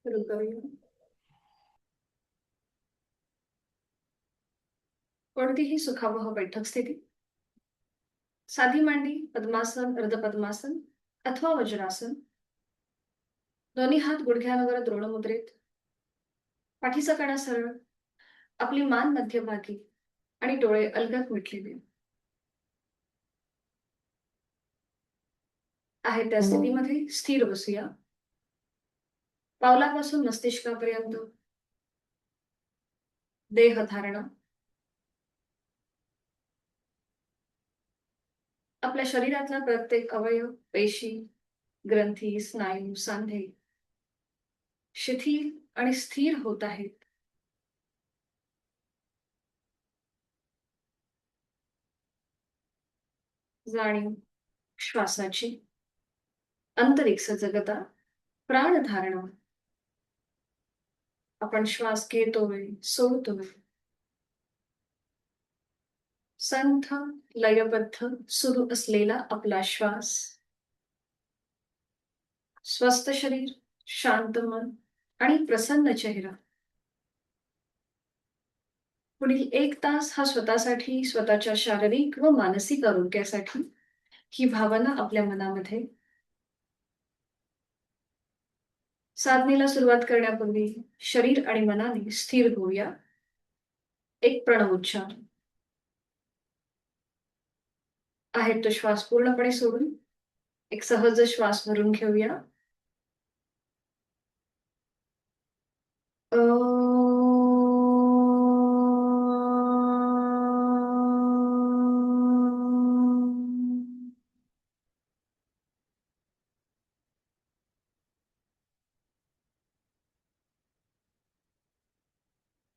सुरू करूया. कोणतीही सुखावह बैठक स्थिती. साधी मांडी, पद्मासन, अर्धपद्मासन अथवा वज्रासन. दोन्ही हात गुडघ्यांवर द्रोण मुद्रेत. पाठीचा कणा सरळ, आपली मान मध्यभागी आणि डोळे अलगद मिटलेले. आहे त्या स्थितीमध्ये स्थिर बसूया. पावलापासून मस्तिष्कापर्यंत देह धारणा. आपल्या शरीरातला प्रत्येक अवयव, पेशी, ग्रंथी, स्नायू, सांधे शिथिल आणि स्थिर होत आहेत. जाणीव श्वासाची. अंतरिक्ष जगता प्राणधारणा. आपण श्वास घेतोय, सोडतोय. संथ लयबद्ध सुरू असलेला आपला श्वास. स्वस्थ शरीर, शांत मन आणि प्रसन्न चेहरा. पुढील 1 तास हा स्वतःसाठी, स्वतःच्या शारीरिक व मानसिक आरोग्यासाठी ही भावना आपल्या मनामध्ये. साधनेला सुरुवात करण्यापूर्वी शरीर आणि मनाने स्थिर होऊया. एक प्रणव उच्चार. आहे तो श्वास पूर्णपणे सोडून एक सहज श्वास भरून घेऊया.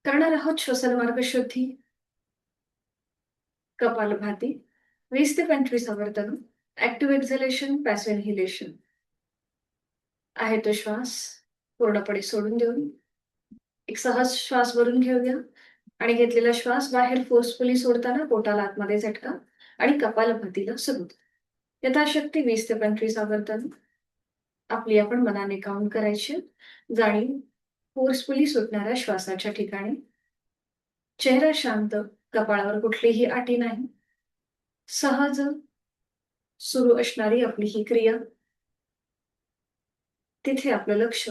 करणार आहोत श्वसन मार्ग शुद्धी. कपालभाती 20 ते 25 आवर्तन. Active exhalation, passive inhalation. आहे तो श्वास पूर्णपणे सोडून देऊन एक सहज श्वास भरून घेऊया आणि घेतलेला श्वास बाहेर फोर्सफुली सोडताना पोटाला आतमध्ये झटका आणि कपालभातीला सुरू. यथाशक्ती 20 ते 25 आवर्तन आपली आपण मनाने काउंट करायची. जाणीव फोर्सफुली सुटणाऱ्या श्वासाच्या ठिकाणी. चेहरा शांत, कपाळावर कुठलीही आटी नाही. सहज सुरू असणारी आपली ही क्रिया. तिथे आपलं लक्ष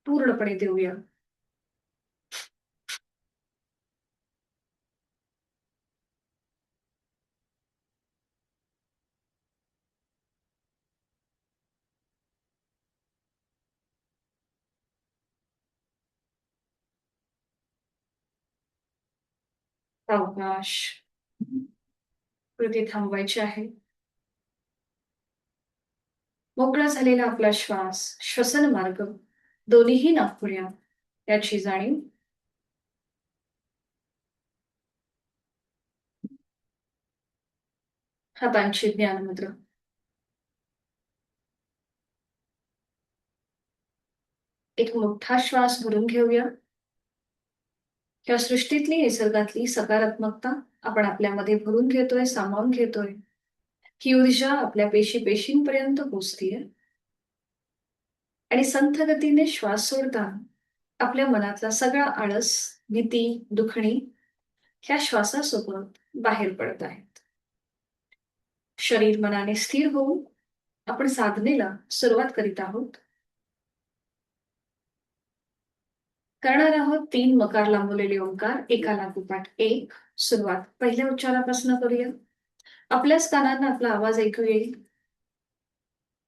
पूर्णपणे देऊया. सावकाश कृती थांबवायची आहे. मोकळा झालेला आपला श्वास, श्वसन मार्ग दोन्हीही नाकपुड्यात याची जाणीव. हातांची ज्ञान मुद्रा. एक मोठा श्वास भरून घेऊया. या सृष्टीतली, निसर्गातली सकारात्मकता आपण आपल्यामध्ये भरून घेतोय, सामावून घेतोय. ही ऊर्जा आपल्या पेशींपर्यंत पोचतीये. आणि संथ गतीने श्वास सोडता आपल्या मनातला सगळा आळस, भीती, दुखणी ह्या श्वासासोबत बाहेर पडत आहेत. शरीर मनाने स्थिर होऊन आपण साधनेला सुरुवात करीत आहोत. करणार आहोत 3 मकार लांबवलेले ओंकार एका लागोपाठ एक. सुरुवात पहिल्या उच्चारापासून करूया. आपल्याच कानांना आपला आवाज ऐकू येईल.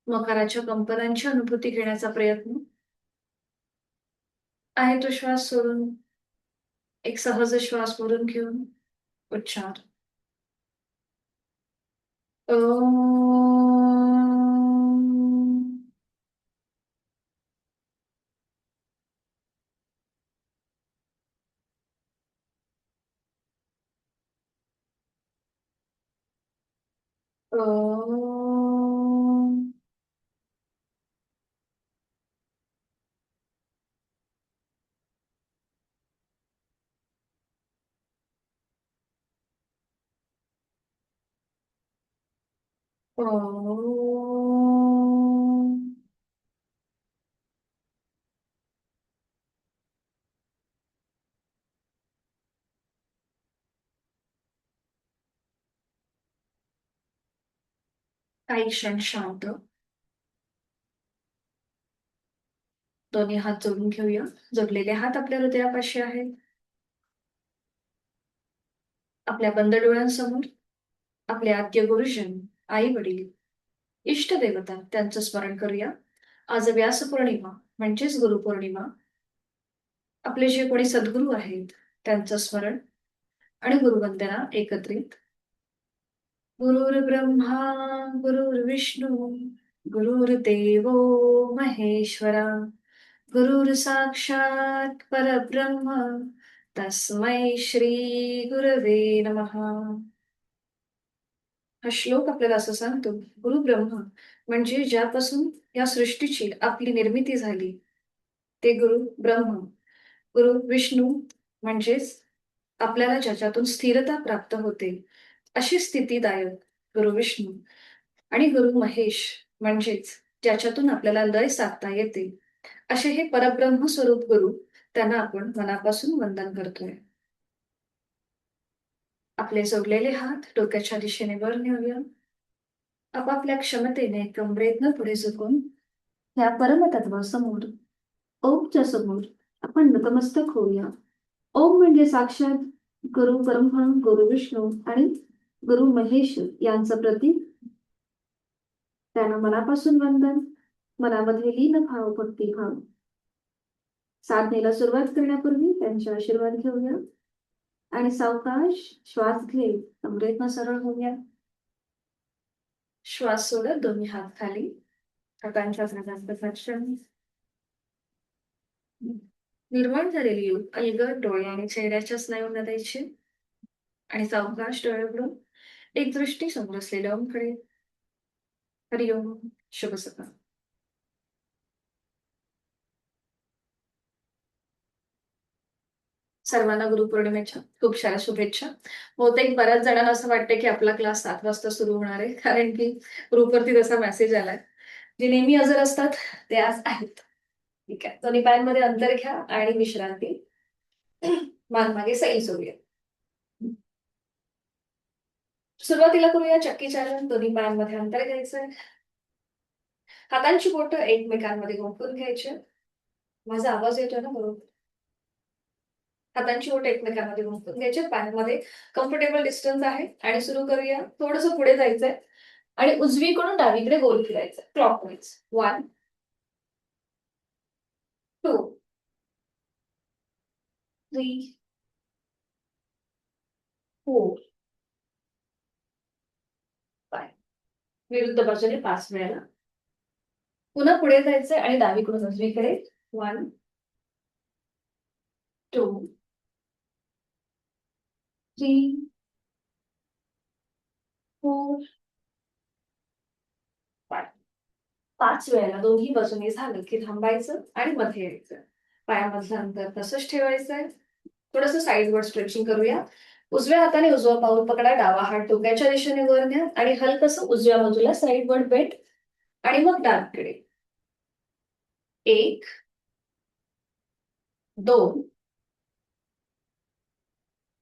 मकाराच्या कंपनांची अनुभूती घेण्याचा प्रयत्न. आहे तो श्वास सोडून एक सहज श्वास भरून घेऊन उच्चार. काही क्षण शांत. दोन्ही हात जोडून घेऊया. जोडलेले हात आपल्या हृदयापाशी आहेत. आपल्या बंद डोळ्यांसमोर आपले आद्य गुरुजन, आई वडील, इष्ट देवता त्यांचं स्मरण करूया. आज व्यास पौर्णिमा म्हणजेच गुरुपौर्णिमा. आपले जे कोणी सद्गुरू आहेत त्यांचं स्मरण आणि गुरुवंदना एकत्रित. गुरुर्ब्रह्मा गुरुर्विष्णू गुरुर्देवो महेश्वरा गुरुर साक्षात परब्रह्म तस्मै श्री गुरवे नमः. हा श्लोक आपल्याला असं सांगतो, गुरु ब्रह्मा म्हणजे ज्यापासून या सृष्टीची आपली निर्मिती झाली ते गुरु ब्रह्म. गुरु विष्णू म्हणजेच आपल्याला ज्याच्यातून स्थिरता प्राप्त होते अशी स्थितीदायक गुरु विष्णू. आणि गुरु महेश म्हणजेच ज्याच्यातून आपल्याला लय साधता येते असे हे परब्रह्म स्वरूप गुरु. त्यांना आपण मनापासून वंदन करतोय. आपले जोडलेले हात डोक्याच्या दिशेने वर नेऊया. आपापल्या क्षमतेने कमरेतनं पुढे झुकून या परमतत्वासमोर, ओमच्या समोर आपण नतमस्तक होऊया. ओम म्हणजे साक्षात गुरु ब्रह्मा, गुरु विष्णू आणि गुरु महेश यांचं प्रतीक. त्यांना मनापासून वंदन, मनामध्ये लीन भाव, भक्तिभाव. साधनेला सुरुवात करण्यापूर्वी त्यांचे आशीर्वाद घेऊया आणि सावकाश श्वास घेत कमरेतनं सरळ होऊया. श्वास सोडत दोन्ही हात खाली, हातांच्या घशात निर्माण झालेली योग अलगद डोळे आणि चेहऱ्याच्या स्नायूंना द्यायची आणि सावकाश डोळे उघडून एक दृष्टी समोर असलेल्या ओमकडे. हरिओम. शुभ सकाळ. सर्वांना गुरुपौर्णिमेच्या खूप साऱ्या शुभेच्छा. बहुतेक बऱ्याच जणांना असं वाटतं की आपला क्लास 7 वाजता सुरू होणार आहे, कारण की ग्रुपवरती तसा मेसेज आलाय. जे नेहमी हजर असतात ते आज आहेत. ठीक आहे, दोन्ही पायांमध्ये अंतर घ्या आणि विश्रांती. मान मागे सैल सोडूया. सुरुवातीला करूया चक्की चालन. दोन्ही पायांमध्ये अंतर घ्यायचंय. हातांची बोटं एकमेकांमध्ये गुंफून घ्यायचे. माझा आवाज येतोय ना बरोबर? हातांची बोटं एकमेकांमध्ये गुंफून घ्यायचे. पायांमध्ये कम्फर्टेबल डिस्टन्स आहे आणि सुरू करूया. थोडंसं पुढे जायचंय आणि उजवीकडून डावीकडे गोल फिरायचं क्लॉकवाईज. 1 2 3 4 5. विरुद्ध बाजूने 5 वेळेला. पुन्हा पुढे जायचंय आणि डावीकडून उजवीकडे. 1 2 3 4 5. 5 वेळेला दोन्ही बाजूने झालं की थांबायचं आणि मध्ये यायचं. पायामधलं अंतर तसंच ठेवायचंय. थोडंसं साईडवर स्ट्रेचिंग करूया. उजव्या हाताने उजवा पाऊल पकडा. डावा हात डोक्याच्या दिशेने वर न्या आणि हलकसं उजव्या बाजूला साईडवर बेंड आणि मग डावीकडे. 1 2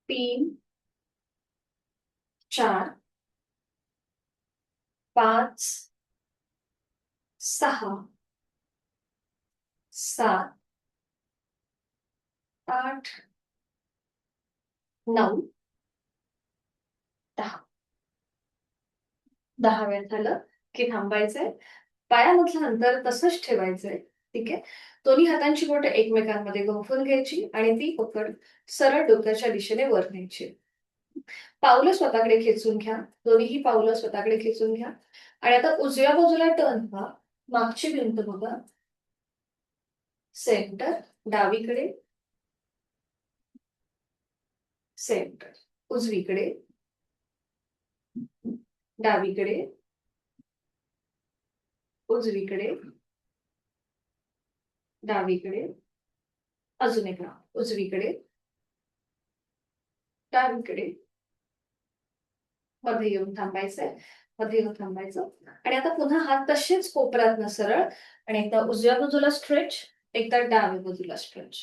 3 4 5 6 7 8 9 10. 10 वेळ झालं की थांबायचंय. पायामधलं अंतर तसंच ठेवायचंय. ठीक आहे. दोन्ही हातांची बोटं एकमेकांमध्ये गुंफून घ्यायची आणि ती पकड सरळ डोक्याच्या दिशेने वर न्यायची. पावलं स्वतःकडे खेचून घ्या. दोन्हीही पावलं स्वतःकडे खेचून घ्या आणि आता उजव्या बाजूला टर्न व्हा. मागची भिंत बघा. सेंटर. डावीकडे. सेंटर. उजवीकडे. डावीकडे. उजवीकडे. डावीकडे. अजून एक वेळा. उजवीकडे. डावीकडे. मध्ये येऊन थांबायचंय. मध्ये येऊन थांबायचं आणि आता पुन्हा हात तसेच कोपऱ्यातनं सरळ आणि एकदा उजव्या बाजूला स्ट्रेच, एकदा डाव्या बाजूला स्ट्रेच.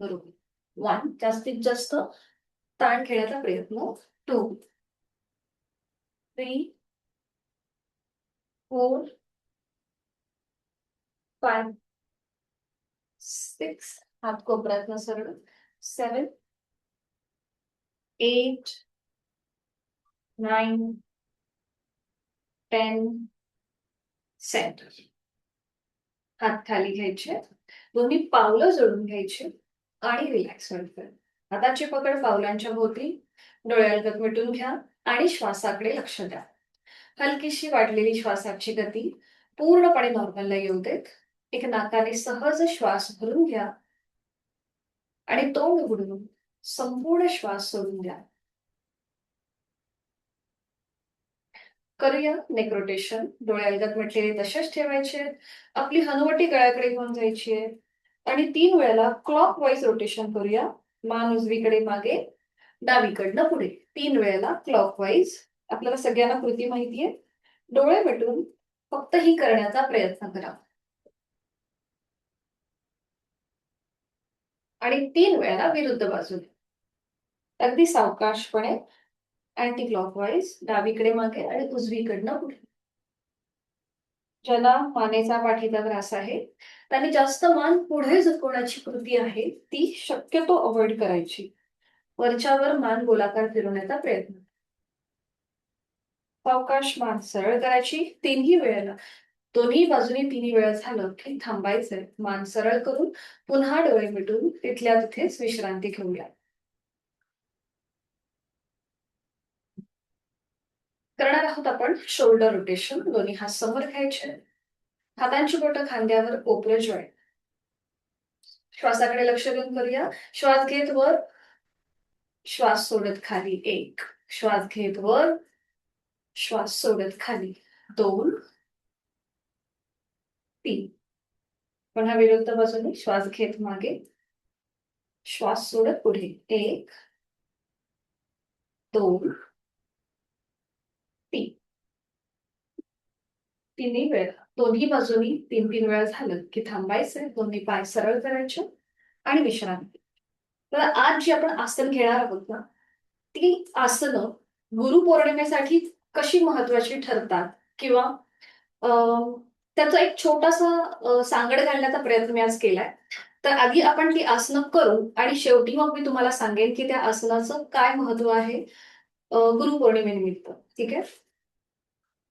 बरोबर. 1 जास्तीत जास्त ताण घेण्याचा प्रयत्न. 2 3 4 5 6 हात कोपऱ्यातनं सरळ 7 8 9 10 सेंटर. हात खाली घ्यायचे, दोन्ही पावलं जोडून घ्यायचे आणि रिलॅक्स व्हायचं. हाताची पकड पावलांच्या भोवती, डोळे अलगद मिटून घ्या आणि श्वासाकडे लक्ष द्या. हलकीशी वाढलेली श्वासाची गती पूर्णपणे नॉर्मलला येऊ देत. एक नाकाने सहज श्वास भरून घ्या आणि तोंड उघडून संपूर्ण श्वास सोडून द्या. करूया नेक रोटेशन. डोळे अलगद मिटलेले तसेच ठेवायचे. आपली हनुवटी गळ्याकडे घेऊन जायची आहे आणि 3 वेळेला क्लॉक वाईज रोटेशन करूया. मान उजवीकडे मागे, डावीकडनं पुढे. 3 वेळेला क्लॉक वाईज. आपल्याला सगळ्यांना कृती माहितीये. डोळे मिटून फक्त ही करण्याचा प्रयत्न करा आणि 3 वेळेला विरुद्ध बाजूने. अगदी सावकाशपणे अँटी क्लॉकवाईज, डावीकडे मागे आणि उजवीकडनं पुढे. ज्याला मानेचा पाठीचा त्रास आहे त्यांनी जास्त मान पुढे झुकवण्याची कृती आहे ती शक्यतो अवॉइड करायची. वरच्यावर मान गोलाकार फिरवण्याचा प्रयत्न. सावकाश मान सरळ करायची 3ही वेळेला. दोन्ही बाजूने 3ही वेळा झालं की थांबायचंय. मान सरळ करून पुन्हा डोळे मिटून तिथल्या तिथेच विश्रांती घेऊया. करणार आहोत आपण शोल्डर रोटेशन. दोन्ही हात समोर घ्यायचे, हातांची बोटं खांद्यावर, कोपरं जॉईंट. श्वासाकडे लक्ष देऊन करूया. श्वास घेत वर, श्वास सोडत खाली. 1 श्वास घेत वर, श्वास सोडत खाली. 2 3 पुन्हा विरुद्ध बाजूने श्वास घेत मागे, श्वास सोडत पुढे. 1 2 3 तिन्ही वेळा. दोन्ही बाजूनी 3-3 वेळा झालं की थांबायचंय. दोन्ही पाय सरळ करायचे आणि विश्रांती. तर आज जी आपण आसन घेणार आहोत ना, ती आसनं गुरुपौर्णिमेसाठी कशी महत्वाची ठरतात किंवा त्याचा एक छोटासा सांगड घालण्याचा प्रयत्न मी आज केलाय. तर आधी आपण ती आसनं करू आणि शेवटी मग मी तुम्हाला सांगेन की त्या आसनाचं काय महत्व आहे गुरुपौर्णिमेनिमित्त. ठीक आहे.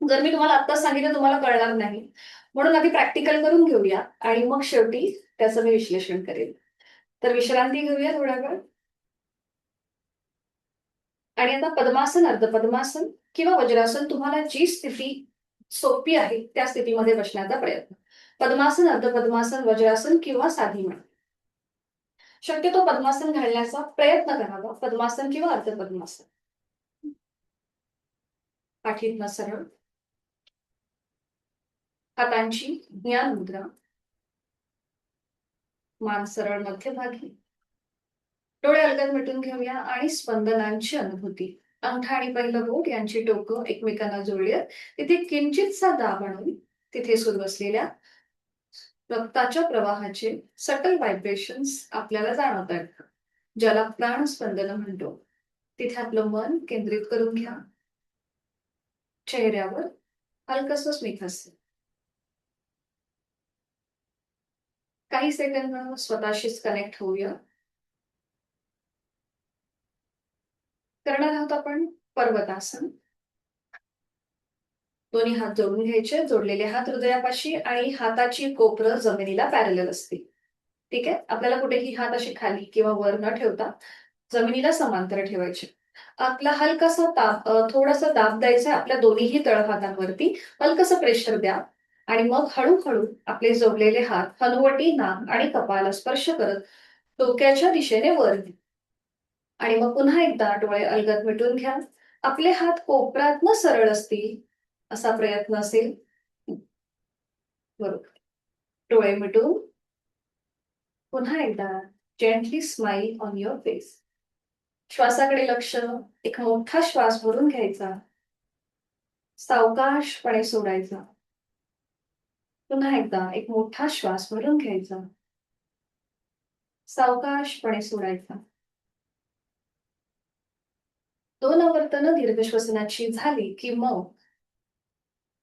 जर मी तुम्हाला आत्ताच सांगितलं तुम्हाला कळणार नाही, म्हणून आधी प्रॅक्टिकल करून घेऊया आणि मग शेवटी त्याचं मी विश्लेषण करेन. तर विश्रांती घेऊया थोड्या वेळ आणि आता पद्मासन, अर्धपद्मासन किंवा वज्रासन, तुम्हाला जी स्थिती सोपी आहे त्या स्थितीमध्ये बसण्याचा प्रयत्न. पद्मासन, अर्धपद्मासन, वज्रासन किंवा साधी मान. शक्यतो पद्मासन घालण्याचा प्रयत्न करावा. पद्मासन किंवा अर्धपद्मासन. पाठीतनं सरळ, हातांची ज्ञान मुद्रा, मान सरळ मध्यभागी. डोळे अलगद मिटून घेऊया आणि स्पंदनांची अनुभूती. अंगठा आणि पहिलं बोट यांची टोकं एकमेकांना जोडूयात. तिथे किंचितसा दाब आणून तिथे सुरू असलेल्या रक्ताच्या प्रवाहाचे सटल व्हायब्रेशन्स आपल्याला जाणवत आहेत, ज्याला प्राणस्पंदन म्हणतो. तिथे आपलं मन केंद्रित करून घ्या. चेहऱ्यावर हलकसं स्मितहास्य. काही सेकंद स्वतःशीच कनेक्ट होऊया. करणार आहोत आपण पर्वतासन. दोन्ही हात जोडून घ्यायचे. जोडलेले हात हृदयापाशी आणि हाताची कोपरं जमिनीला पॅरलल असते. ठीक आहे. आपल्याला कुठेही हात असे खाली किंवा वर न ठेवता जमिनीला समांतर ठेवायचे. आपला हलकासा ताप, थोडासा दाब द्यायचा आपल्या दोन्हीही तळहातांवरती. हलकसं प्रेशर द्या आणि मग हळूहळू आपले जोडलेले हात हनुवटी, नाक आणि कपाळाला स्पर्श करत डोक्याच्या दिशेने वर घ्या. आणि मग पुन्हा एकदा डोळे अलगद मिटून घ्या. आपले हात कोपरातनं सरळ असतील असा प्रयत्न असेल. बरोबर. डोळे मिटून पुन्हा एकदा gently smile on your face. श्वासाकडे लक्ष. एक मोठा श्वास भरून घ्यायचा, सावकाशपणे सोडायचा. पुन्हा एकदा एक मोठा श्वास भरून घ्यायचा, सावकाशपणे सोडायचा. 2 आवर्तनं दीर्घ श्वसनाची झाली की मग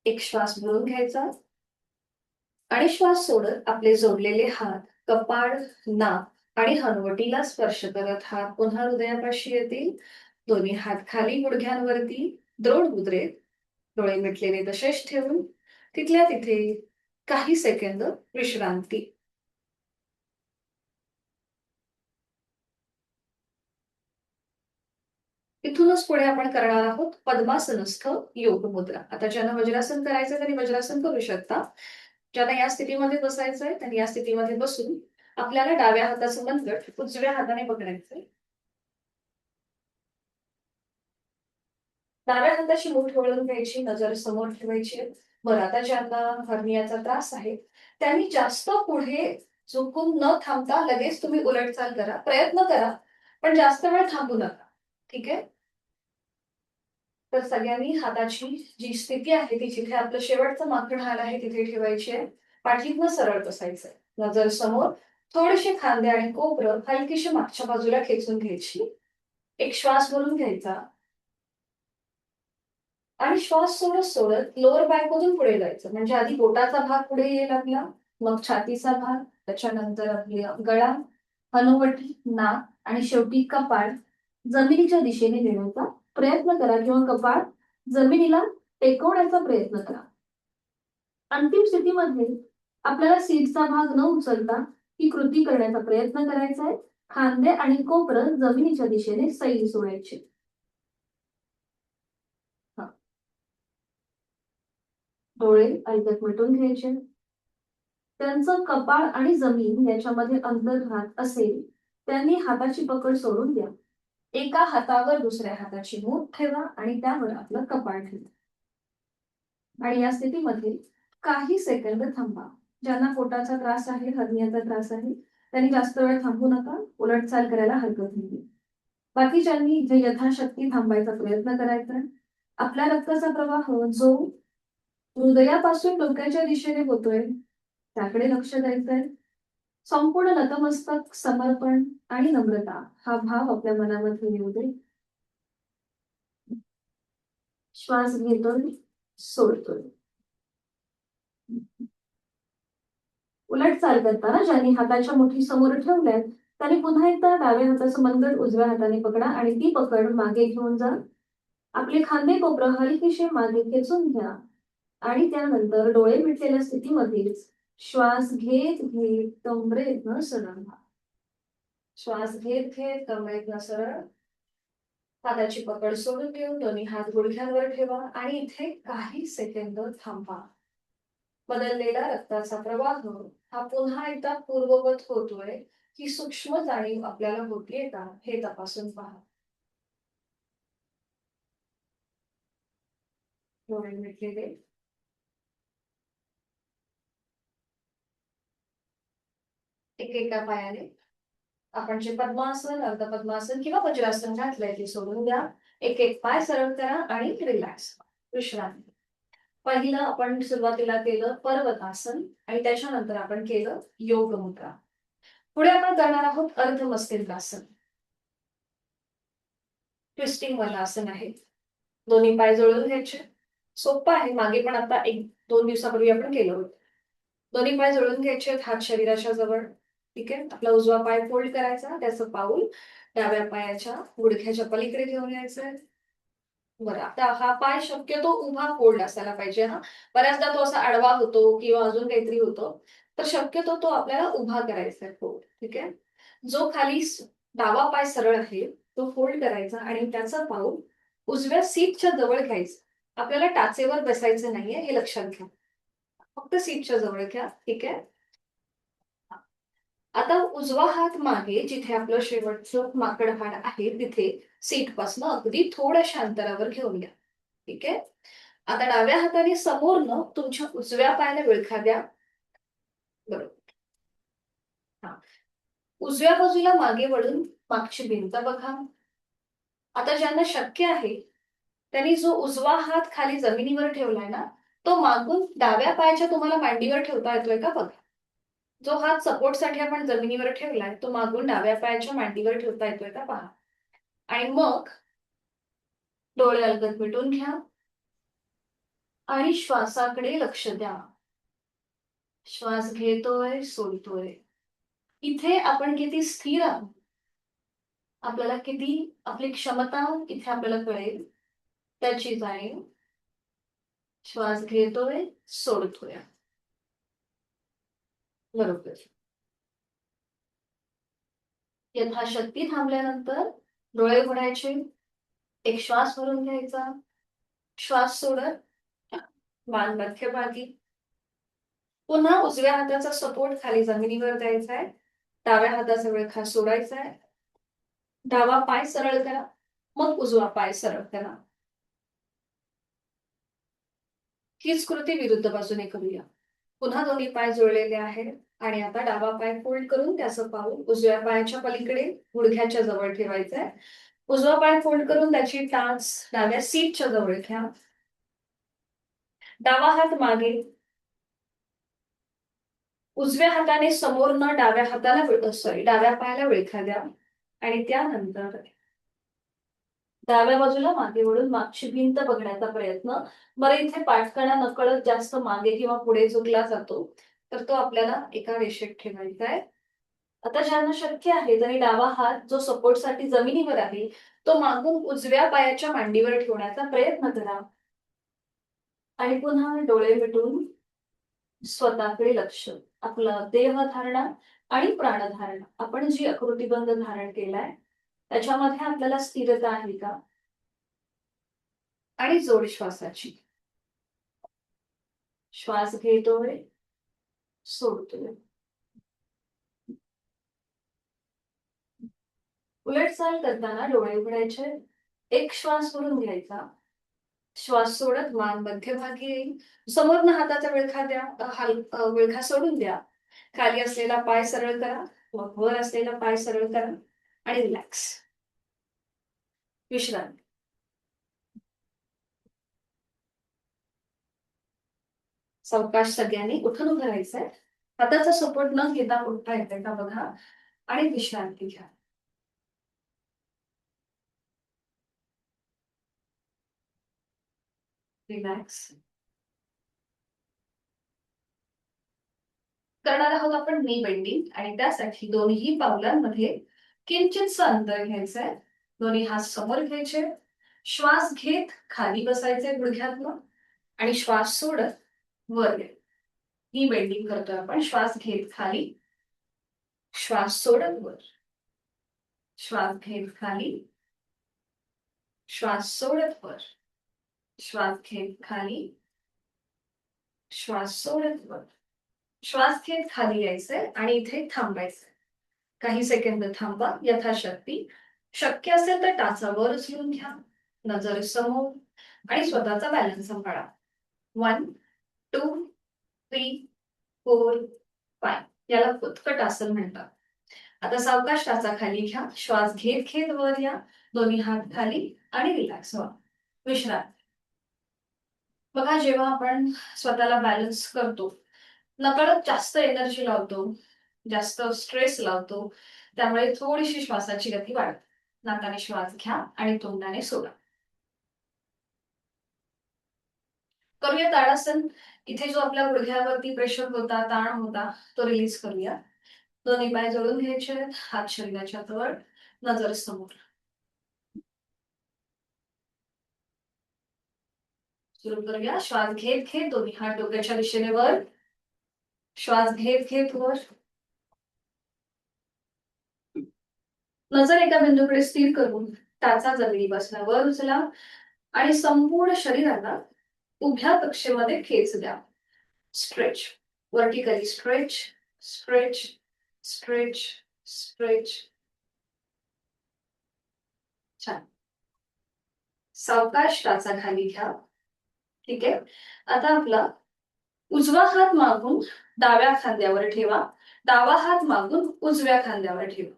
एक श्वास भरून घ्यायचा आणि श्वास सोडत आपले जोडलेले हात कपाळ, नाक आणि हनुवटीला स्पर्श करत हात पुन्हा हृदयापाशी येतील. दोन्ही हात खाली गुडघ्यांवरती द्रोण मुद्रेत डोळे मिटलेले तसेच ठेवून तिथल्या तिथे काही सेकंद विश्रांती. इथूनच पुढे आपण करणार आहोत पद्मासनस्थ योग मुद्रा. आता ज्यांना वज्रासन करायचं त्यांनी वज्रासन करू शकता. ज्यांना या स्थितीमध्ये बसायचंय त्यांनी या स्थितीमध्ये बसून आपल्याला डाव्या हाताचं मनगट उजव्या हाताने पकडायचंय. डाव्या हाताची मूठ वळून घ्यायची, नजर समोर ठेवायची. बरं, आता ज्यांना हर्नियाचा त्रास आहे त्यांनी जास्त पुढे झुकून न थांबता लगेच तुम्ही उलटचाल करा, प्रयत्न करा, पण जास्त वेळ थांबू नका. ठीक आहे? तर सगळ्यांनी हाताची जी स्थिती आहे ती जिथे आपलं शेवटचं मागचं हाड आहे तिथे ठेवायची आहे. पाठीतनं सरळ बसायचंय. नजर समोर, थोडेसे खांदे आणि कोपरं हलकीशी मागच्या बाजूला खेचून घ्यायची. एक श्वास भरून घ्यायचा आणि श्वास सोडत सोडत लोअर बॅक मधून पुढे जायचं. म्हणजे आधी पोटाचा भाग पुढे येईल आपला, मग छातीचा भाग, त्याच्यानंतर आपली गळा, हनुवटी, नाक आणि शेवटी कपाळ जमिनीच्या दिशेने नेण्याचा प्रयत्न करा किंवा कपाळ जमिनीला टेकवण्याचा प्रयत्न करा. अंतिम स्थितीमध्ये आपल्याला सीटचा भाग न उचलता ही कृती करण्याचा प्रयत्न करायचा आहे. खांदे आणि कोपरं जमिनीच्या दिशेने सैल सोडायचे. डोळे अलगद मिटून घ्यायचे. त्यांचं कपाळ आणि जमीन याच्यामध्ये अंतर राहत असेल त्यांनी हाताची पकड सोडून द्या. एका हातावर दुसऱ्या हाताची मूठ ठेवा आणि त्यावर आपलं कपाळ ठेवा आणि या स्थितीमध्ये काही सेकंद थांबा. ज्यांना पोटाचा त्रास आहे, हर्नियाचा त्रास आहे, त्यांनी जास्त वेळ थांबू नका, उलटचाल करायला हरकत नाही. बाकीच्यांनी जे यथाशक्ती थांबायचा प्रयत्न करायचा. आपल्या रक्ताचा प्रवाह जो हृदयापासून डोक्याच्या दिशेने होतोय त्याकडे लक्ष द्यायचंय. संपूर्ण नतमस्तक, समर्पण आणि नम्रता हा भाव आपल्या मनामध्ये येऊ दे. श्वास घेतोय, सोडतोय. उलट चाल करताना ज्यांनी हाताच्या मुठी समोर ठेवल्यात त्यांनी पुन्हा एकदा डाव्या हाताचं मनगट उजव्या हाताने पकडा आणि ती पकड मागे घेऊन जा. आपले खांदे कोपरं हलकेशे मागे खेचून घ्या आणि त्यानंतर डोळे मिटलेल्या स्थितीमध्येच श्वास घेत घेत कमरेतनं सरळ व्हा. श्वास घेत घेत कमरेतनं सरळ. हाताची पकड सोडून घेऊन दोन्ही हात गुडघ्यांवर ठेवा आणि इथे काही सेकंद थांबा. बदललेला रक्ताचा प्रवाह हा पुन्हा एकदा पूर्ववत होतोय ही सूक्ष्म जाणीव आपल्याला होतीये का हे तपासून पहा. डोळे मिटलेले. एकेका पायाने आपण जे पद्मासन, अर्धपद्मासन किंवा वज्रासन घातलंय ते सोडून द्या. एक एक पाय सरळ करा आणि रिलॅक्स, विश्रांती. पहिलं आपण सुरुवातीला केलं पर्वतासन आणि त्याच्यानंतर आपण केलं योग मुद्रा. पुढे आपण करणार आहोत अर्धमस्तिष्कासन. ट्विस्टिंग वाला आसन आहे. दोन्ही पाय जोडून घ्यायचे. सोपं आहे, मागे पण आता 1-2 दिवसापूर्वी आपण केलं होतं. दोन्ही पाय जोडून घ्यायचे, हात शरीराच्या जवळ. ठीक आहे. आपला उजवा पाय फोल्ड करायचा, त्याचं पाऊल डाव्या पायाच्या गुडघ्याच्या पलीकडे घेऊन यायचंय. बरं, आता हा पाय शक्यतो उभा फोल्ड असायला पाहिजे. हा बऱ्याचदा तो असा आडवा होतो किंवा अजून काहीतरी होतो, तर शक्यतो तो आपल्याला उभा करायचा आहे फोल्ड. ठीक आहे. जो खाली डावा पाय सरळ आहे तो फोल्ड करायचा आणि त्याचं पाऊल उजव्या सीटच्या जवळ घ्यायचं. आपल्याला टाचेवर बसायचं नाहीये हे लक्षात घ्या. फक्त सीटच्या जवळ घ्या. ठीक आहे. आता उजवा हात मागे जिथे आपलं शेवटचं माकड हाड आहे तिथे सीटपासून अगदी थोड्याशा अंतरावर घेऊन घ्या. ठीक आहे. आता डाव्या हाताने समोरनं तुमच्या उजव्या पायाला विळखा द्या. बरोबर. हा. उजव्या बाजूला मागे वळून मागची भिंत बघा. आता ज्यांना शक्य आहे त्यांनी जो उजवा हात खाली जमिनीवर ठेवलाय ना तो मागून डाव्या पायाच्या तुम्हाला मांडीवर ठेवता येतोय का बघा. जो हात सपोर्टसाठी आपण जमिनीवर ठेवलाय तो मागून डाव्या पायाच्या मांडीवर ठेवता येतोय का पहा. आणि मग डोळे अलगद मिटून घ्या. आणि श्वासाकडे लक्ष द्या. श्वास घेतोय, सोडतोय. इथे आपण किती स्थिर आहोत, आपल्याला किती आपली क्षमता इथे आपल्याला कळेल त्याची जाणीव. श्वास घेतोय, सोडतोय. बरोबर. यथाशक्ती थांबल्यानंतर डोळे उघडायचे. एक श्वास भरून घ्यायचा. श्वास सोडत मान मध्यभागी. पुन्हा उजव्या हाताचा सपोर्ट खाली जमिनीवर द्यायचा आहे. डाव्या हाताचा विळखा सोडायचा आहे. डावा पाय सरळ करा, मग उजवा पाय सरळ करा. हीच कृती विरुद्ध बाजूने करूया. पुन्हा दोन्ही पाय जुळलेले आहेत आणि आता डावा पाय फोल्ड करून त्याचं पाऊल उजव्या पायाच्या पलीकडे गुडघ्याच्या जवळ ठेवायचं आहे. उजवा पाय फोल्ड करून त्याची टाच डाव्या सीटच्या जवळ घ्या. डावा हात मागे. उजव्या हाताने समोर न डाव्या हाताला डाव्या पायाला विळखा द्या आणि त्यानंतर डाव्या बाजूला मागे वळून मागची भिंत बघण्याचा प्रयत्न. बरं, इथे पाठकणा नकळत जास्त मागे किंवा पुढे झुकला जातो, तर तो आपल्याला एका रेषेत ठेवायचा आहे. आता ज्यांना शक्य आहे त्यांनी डावा हात जो सपोर्टसाठी जमिनीवर आहे तो मागून उजव्या पायाच्या मांडीवर ठेवण्याचा प्रयत्न करा. आणि पुन्हा डोळे मिटून स्वतःकडे लक्ष. आपलं देहधारणा आणि प्राणधारणा, आपण जी आकृतीबंध धारण केलाय त्याच्यामध्ये आपल्याला स्थिरता आहे का, आणि जोड श्वासाची. श्वास घेतोय, सोडतोय. उलटचाल करताना डोळे उघडायचे. एक श्वास भरून घ्यायचा. श्वास सोडत मान मध्यभागी येईल. समोरनं हाताचा विळखा द्या. विळखा सोडून द्या. खाली असलेला पाय सरळ करा, मग वर असलेला पाय सरळ करा आणि रिलॅक्स. विश्रांती. सावकाश सगळ्यांनी उठून उभं राहायचंय. हाताचा सपोर्ट न घेता उठता येते का बघा आणि विश्रांती घ्या. रिलॅक्स. करणार आहोत आपण नी बेंडिंग आणि त्यासाठी दोन्ही पावलांमध्ये किंचितसं अंतर घ्यायचंय. दोन्ही हात समोर घ्यायचे. श्वास घेत खाली बसायचे गुडघ्यातनं आणि श्वास सोडत वर घ्यायचे. नी बेंडिंग करतोय आपण. श्वास घेत खाली, श्वास सोडत वर. श्वास घेत खाली, श्वास सोडत वर. श्वास घेत खाली, श्वास सोडत वर. श्वास घेत खाली यायचंय आणि इथे थांबायचंय. काही सेकंद थांबा यथाशक्ती. शक्य असेल तर टाचा वर उचलून घ्या, नजर समोर आणि स्वतःचा बॅलन्स सांभाळा. 1 2 3 4 5. याला उत्कट आसन म्हणतात. आता सावकाश टाचा खाली घ्या. श्वास घेत घेत वर या. दोन्ही हात खाली आणि रिलॅक्स व्हा. विश्रांती. बघा, जेव्हा आपण स्वतःला बॅलन्स करतो नकळत जास्त एनर्जी लावतो, जास्त स्ट्रेस लावतो, त्यामुळे थोडीशी श्वासाची गती वाढते. नाकाने श्वास घ्या आणि तोंडाने सोडा. करूया ताडासन. इथे जो आपल्या गुडघ्यावरती प्रेशर होता, ताण होता, तो रिलीज करूया. दोन्ही पाय जोडून घ्यायचे, हात शरीराच्या जवळ, नजर समोर. सुरू करूया. श्वास घेत घेत दोन्ही हात डोक्याच्या दिशेने वर. श्वास घेत घेत वर. नजर एका बिंदूकडे स्थिर करून टाचा जमिनीपासून वर उचला आणि संपूर्ण शरीराला उभ्या कक्षेमध्ये खेच द्या. Stretch. Vertically stretch, stretch, stretch, stretch. छान. सावकाश टाचा खाली घ्या. ठीक आहे. आता आपला उजवा हात मागून डाव्या खांद्यावर ठेवा. डावा हात मागून उजव्या खांद्यावर ठेवा.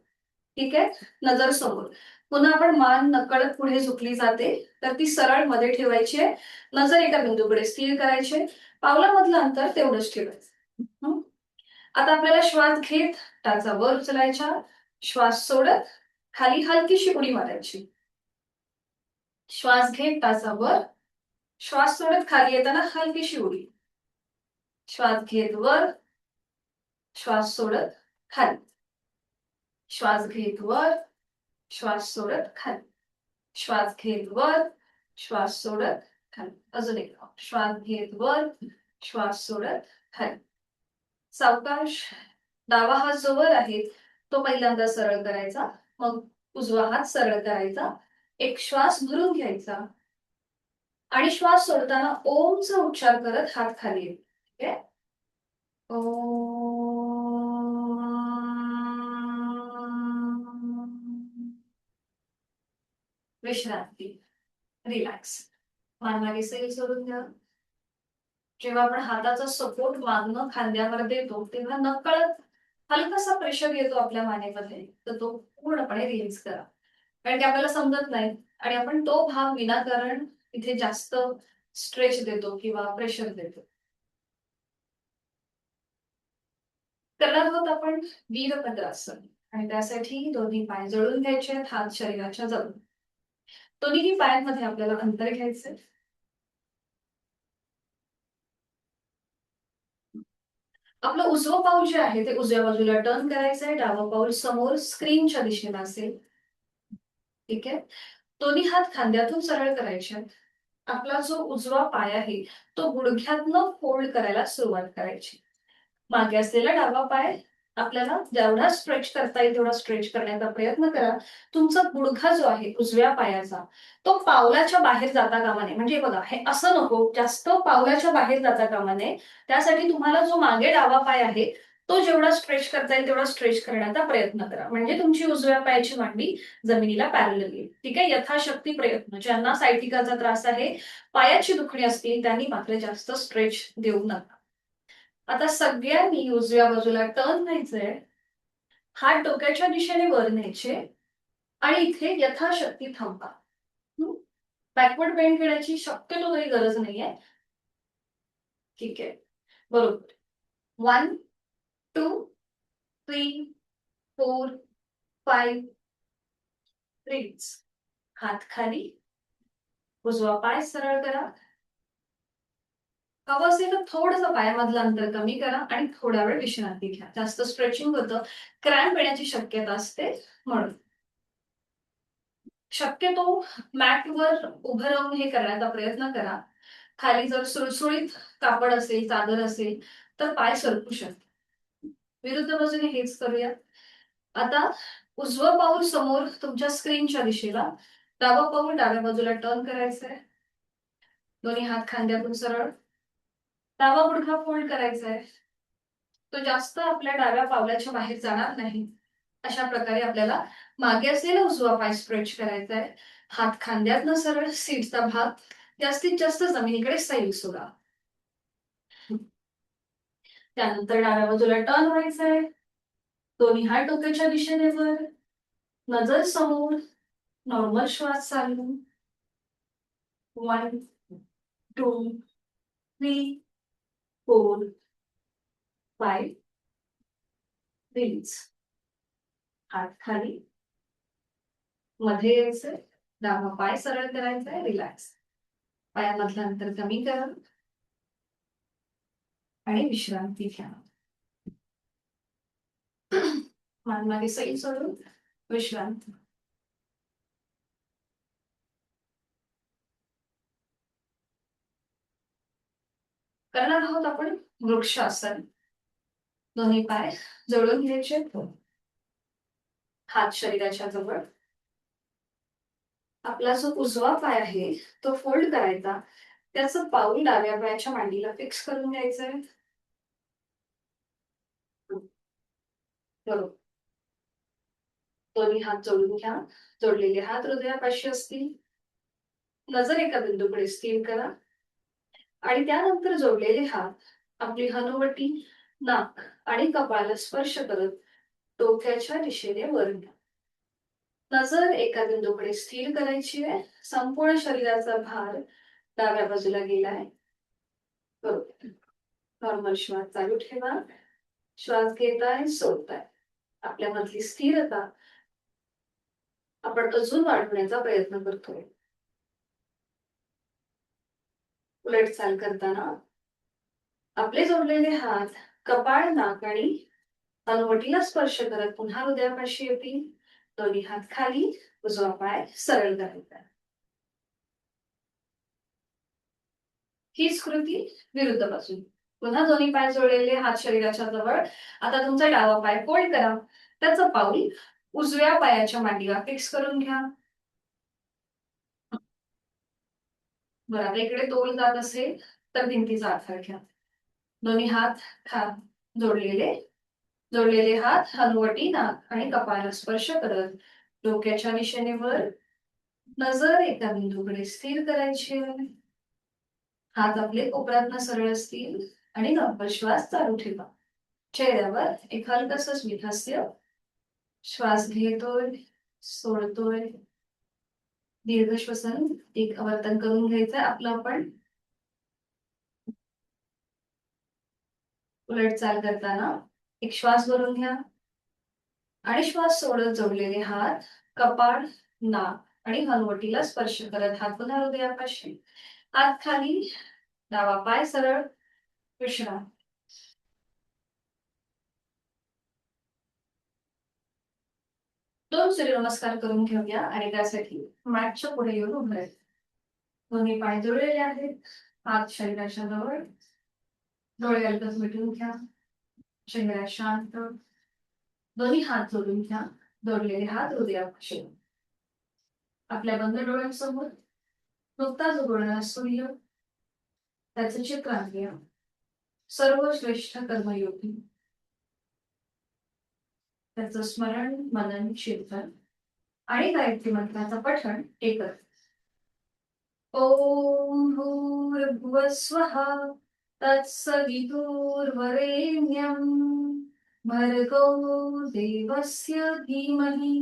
ठीक आहे. नजर समोर. पुन्हा आपण मान नकळत पुढे झुकली जाते, तर ती सरळ मध्ये ठेवायची आहे. नजर एका बिंदूकडे स्थिर करायचे. पावलामधलं अंतर तेवढंच ठेवायचं. आता आपल्याला श्वास घेत टाचा वर उचलायचा. श्वास सोडत खाली हलकीशी उडी मारायची. श्वास घेत टाचा वर, श्वास सोडत खाली येताना हलकीशी उडी. श्वास घेत वर, श्वास सोडत खाली. श्वास घेत वर, श्वास सोडत खाली. श्वास घेत वर, श्वास सोडत खाली. अजून एक श्वास घेत वर, श्वास सोडत खाली. सावकाश डावा हात जो वर आहे तो पहिल्यांदा सरळ करायचा, मग उजवा हात सरळ करायचा. एक श्वास भरून घ्यायचा आणि श्वास सोडताना ओमचा उच्चार करत हात खाली येईल. ठीक आहे. विश्रांती, रिलॅक्स. मान मागे सैल सोडून द्या. जेव्हा आपण हाताचा सपोर्ट मागणं खांद्यावर देतो तेव्हा नकळत हलकासा प्रेशर येतो आपल्या मानेमध्ये, तर तो पूर्णपणे रिलीज करा. कारण की आपल्याला समजत नाही आणि आपण तो भाग विनाकारण इथे जास्त स्ट्रेच देतो किंवा प्रेशर देतो. करणार आहोत आपण वीरभद्रासन आणि त्यासाठी दोन्ही पाय जळून घ्यायचे, हात शरीराच्या जवळ. दोन्ही पायांमध्ये आपल्याला अंतर घ्यायचंय. आपलं उजवं पाऊल जे आहे ते उजव्या बाजूला टर्न करायचंय, डावं पाऊल समोर स्क्रीनच्या दिशेला असेल. ठीक आहे. दोन्ही हात खांद्यातून सरळ करायचे. आपला जो उजवा पाय आहे तो गुडघ्यातनं फोल्ड करायला सुरुवात करायची. मागे असलेला डावा पाय आपल्याला जेवढा स्ट्रेच करता येईल तेवढा स्ट्रेच करण्याचा प्रयत्न करा. तुमचा गुडघा जो आहे उजव्या पायाचा तो पावलाच्या बाहेर जाता कामा नये. म्हणजे बघा, हे असं नको जास्त पावलाच्या बाहेर जाता कामा नये. त्यासाठी तुम्हाला जो मागे डावा पाय आहे तो जेवढा स्ट्रेच करता येईल तेवढा स्ट्रेच करण्याचा प्रयत्न करा. म्हणजे तुमची उजव्या पायाची मांडी जमिनीला पॅरलल येईल. ठीक आहे. यथाशक्ती प्रयत्न. ज्यांना सायटिकाचा त्रास आहे, पायाची दुखणी असतील, त्यांनी मात्र जास्त स्ट्रेच देऊ नका. आता सगळ्यांनी उजव्या बाजूला टर्न व्हायचंय. हात डोक्याच्या दिशेने वर न्यायचे आणि इथे यथाशक्ती थांबा. बॅकवर्ड बेंड घेण्याची शक्यतो काही गरज नाहीये. ठीक आहे. बरोबर. 1 2 3 4 5 रिलीज. हात खाली. उजवा पाय सरळ करा. हवं असेल तर थोडंसं पायामधलं अंतर कमी करा आणि थोडा वेळ विश्रांती घ्या. जास्त स्ट्रेचिंग होतं, क्रॅम्प येण्याची शक्यता असते म्हणून. शक्यतो मॅटवर उभं राहून हे करण्याचा प्रयत्न करा. खाली जर सुळसुळीत कापड असेल, चादर असेल तर पाय सरकू शकते. विरुद्ध बाजूने हेच करूया. आता उजवं पाऊल समोर तुमच्या स्क्रीनच्या दिशेला, डावं पाऊल डाव्या बाजूला टर्न करायचंय. दोन्ही हात खांद्यातून सरळ. डावा गुडघा फोल्ड करायचा आहे. तो जास्त आपल्या डाव्या पावलाच्या बाहेर जाणार नाही. अशा प्रकारे आपल्याला मागे असलेला उजवा पाय स्ट्रेच करायचा आहे. हात खांद्यातनं सरळ, सीटचा भाग जास्तीत जास्त जमिनीकडे सैल सोडा. त्यानंतर डाव्या बाजूला टर्न व्हायचंय. दोन्ही हात डोक्याच्या दिशेने वर, नजर समोर, नॉर्मल श्वास चालू. 1 2 3 4 5 रिलीज. हात खाली. मध्ये यायचंय. डावा पाय सरळ करायचा, रिलॅक्स. पायामधलं अंतर कमी करा आणि विश्रांती घ्या. मान मागे सैल सोडून विश्रांती. करणार आहोत आपण वृक्षासन. दोन्ही पाय जोडून घ्यायचे. हात शरीराच्या जवळ. आपला जो उजवा पाय आहे तो फोल्ड करायचा. त्याचं पाऊल डाव्या पायाच्या मांडीला फिक्स करून घ्यायचंय. बरोबर. दोन्ही हात जोडून घ्या. जोडलेले हात हृदयापाशी असतील. नजर एका बिंदूकडे स्थिर करा आणि त्यानंतर जोडलेले हात आपली हनुवटी, नाक आणि कपाळाला स्पर्श करत डोक्याच्या दिशेने वर घ्या. नजर एका बिंदूकडे स्थिर करायची आहे. संपूर्ण शरीराचा भार डाव्या बाजूला गेलाय. बरोबर. नॉर्मल श्वास चालू ठेवा. श्वास घेताय, सोडताय. आपल्यामधली स्थिरता आपण अजून वाढवण्याचा प्रयत्न करतोय. उलट चाल करताना आपले जोडलेले हात कपाळ, नाक आणि तळवटीला स्पर्श करत पुन्हा हृदयापाशी येतील. दोन्ही हात खाली, उजवा पाय सरळ करायचा. हीच कृती विरुद्ध बाजू. पुन्हा दोन्ही पाय जोडलेले, हात शरीराच्या जवळ. आता तुमचा डावा पाय फोल्ड करा. त्याचं पाऊल उजव्या पायाच्या मांडीला फिक्स करून घ्या. बरं, आता इकडे तोल जात असेल तर भिंतीचा आधार घ्या. दोन्ही हात जोडलेले जोडलेले हात हनुवटी, नाक आणि कपाळाला स्पर्श करत डोक्याच्या दिशेने वर. नजर एका बिंदूकडे स्थिर करायची. हात आपले कोपऱ्यातनं सरळ असतील आणि नंतर श्वास चालू ठेवा. चेहऱ्यावर एक हलकस स्मित हास्य. श्वास घेतोय, सोडतोय. दीर्घ श्वसन एक आवर्तन करून घ्यायचंय आपलं आपण. उलट चाल करताना एक श्वास भरून घ्या आणि श्वास सोडत जोडलेले हात कपाळ, नाक आणि हनुवटीला स्पर्श करत हात पुन्हा हृदयापाशी. हात खाली, डावा पाय सरळ, विश्राम. दोन सूर्यनमस्कार करून घेऊया आणि त्यासाठी मॅटच्या पुढे येऊन उभं राहायचं. दोन्ही पाय जोडलेले आहेत, हात शरीराच्या जवळ. डोळे अलगद मिटून घ्या. चेहरा शांत. दोन्ही हात जोडून घ्या. जोडलेले हात हृदयापाशी. आपल्या बंद डोळ्यांसमोर नुकताच उगवणारा सूर्य, त्याचं चित्र आणूया. सर्वश्रेष्ठ कर्मयोगी, त्याचं स्मरण, मनन, चिंतन आणि गायत्री मंत्राचं पठण एकत्र. ओम भूर्भुवः स्वः तत्सवितुर्वरेण्यं भर्गो देवस्य धीमहि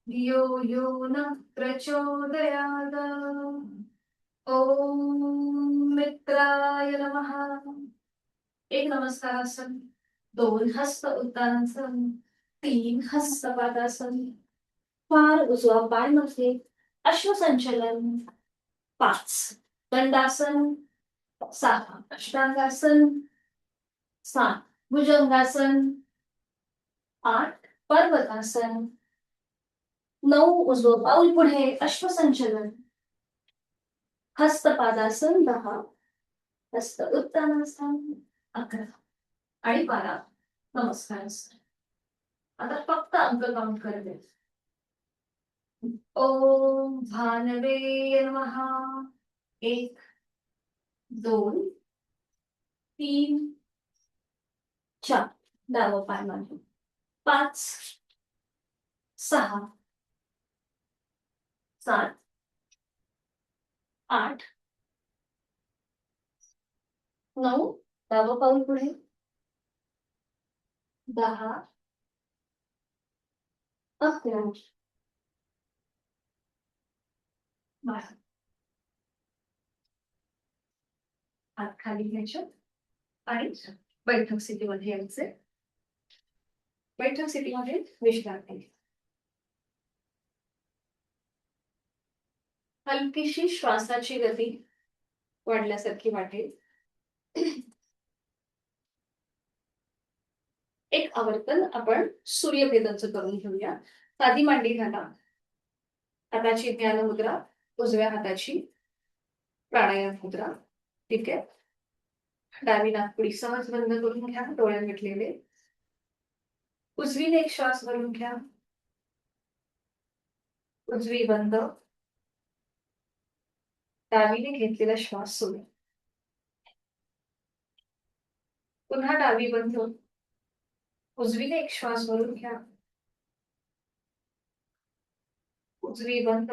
धियो यो नः प्रचोदयात्. ओम मित्राय नमः. एक नमस्कारासन, दोन हस्त उत्तानासन, तीन हस्तपादासन, फार उजवा पाय मध्ये अश्वसंचलन, 5 दंडासन, 6 अष्टांगासन, 7 भुजंगासन, 8 पर्वतासन, 9 उजवं पाऊल पुढे अश्वसंचलन, हस्तपादासन 10, हस्त उत्तानासन 11 आणि 12 नमस्कारासन. आता फक्त अंक काउंट करते. ओम भानवे नमः. 1 2 3 4 डावं पाय मागे, 5 6 7 8 9 डावं पाऊल पुढे, 10 11 12. हात खाली घ्यायचे आणि बैठक स्थितीमध्ये यायचे. बैठक स्थितीमध्ये विश्रांती. हलकीशी श्वासाची गती वाढल्यासारखी वाटेल. एक आवर्तन आपण सूर्यभेदाचं करून घेऊया. साधी मांडी घाला. हाताची ज्ञान मुद्रा, उजव्या हाताची प्राणायाम मुद्रा. ठीक आहे. डावी नाकपुडी सहज बंद करून घ्या, डोळे मिटलेले. उजवीने एक श्वास भरून घ्या. उजवी बंद. डावीने घेतलेला श्वास सोडा. पुन्हा डावी बंद. उजवीने एक श्वास भरून घ्या. उजवी बंद.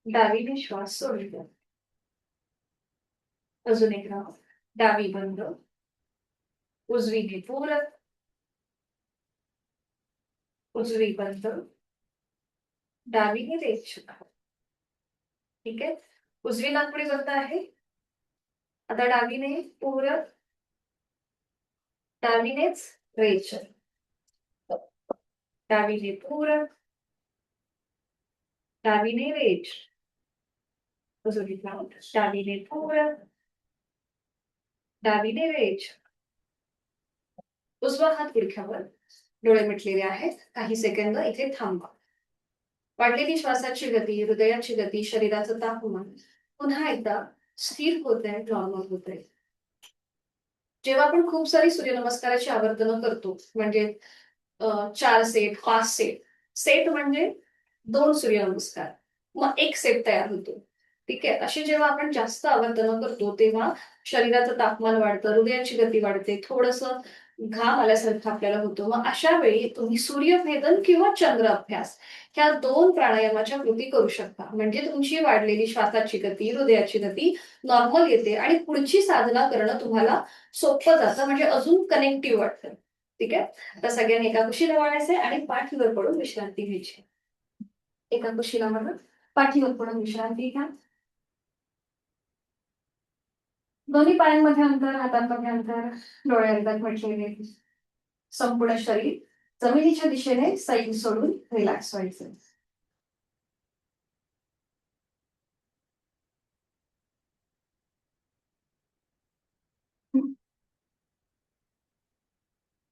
डावीने श्वास सोडून द्या. अजून एक राऊंड. डावी बंद. उजवीने पूरक. उजवी बंद. डावीने रेच. ठीक आहे. उजवी नाकपुडी बंद आहे. आता डावीने पूरक. डावीनेच रेच. डावीने पूरक. डावीने रेच. अजून डावीने थोडं, डावीने रेज. उजवा हात गुडघ्यावर, डोळे मिटलेले आहेत. काही सेकंद इथे थांबा. वाढलेली श्वासाची गती, हृदयाची गती, शरीराचं तापमान पुन्हा एकदा स्थिर होत आहे, नॉर्मल होत आहे. जेव्हा आपण खूप सारी सूर्यनमस्काराची आवर्तनं करतो, म्हणजे 4 सेट, 5 सेट. सेट म्हणजे 2 सूर्यनमस्कार. मग 1 सेट तयार होतो. ठीक आहे. अशी जेव्हा आपण जास्त आवर्तनं करतो, तेव्हा शरीराचं तापमान वाढतं, हृदयाची गती वाढते, थोडंसं घाम आल्यासारखं आपल्याला होतं. मग अशा वेळी तुम्ही सूर्यभेदन किंवा चंद्र अभ्यास ह्या 2 प्राणायामाच्या कृती करू शकता. म्हणजे तुमची वाढलेली श्वासाची गती, हृदयाची गती नॉर्मल येते आणि पुढची साधना करणं तुम्हाला सोपं जातं, म्हणजे अजून कनेक्टिव्ह वाटतं. ठीक आहे. आता सगळ्यांनी एका कुशीला वाळायचंय आणि पाठीवर पडून विश्रांती घ्यायची. एका कुशीला म्हणून पाठीवर पडून विश्रांती घ्या. दोन्ही पायांमध्ये अंतर, हातांमध्ये अंतर, डोळे एकदाच मिटलेले. संपूर्ण शरीर जमिनीच्या दिशेने सैल सोडून रिलॅक्स व्हायचं.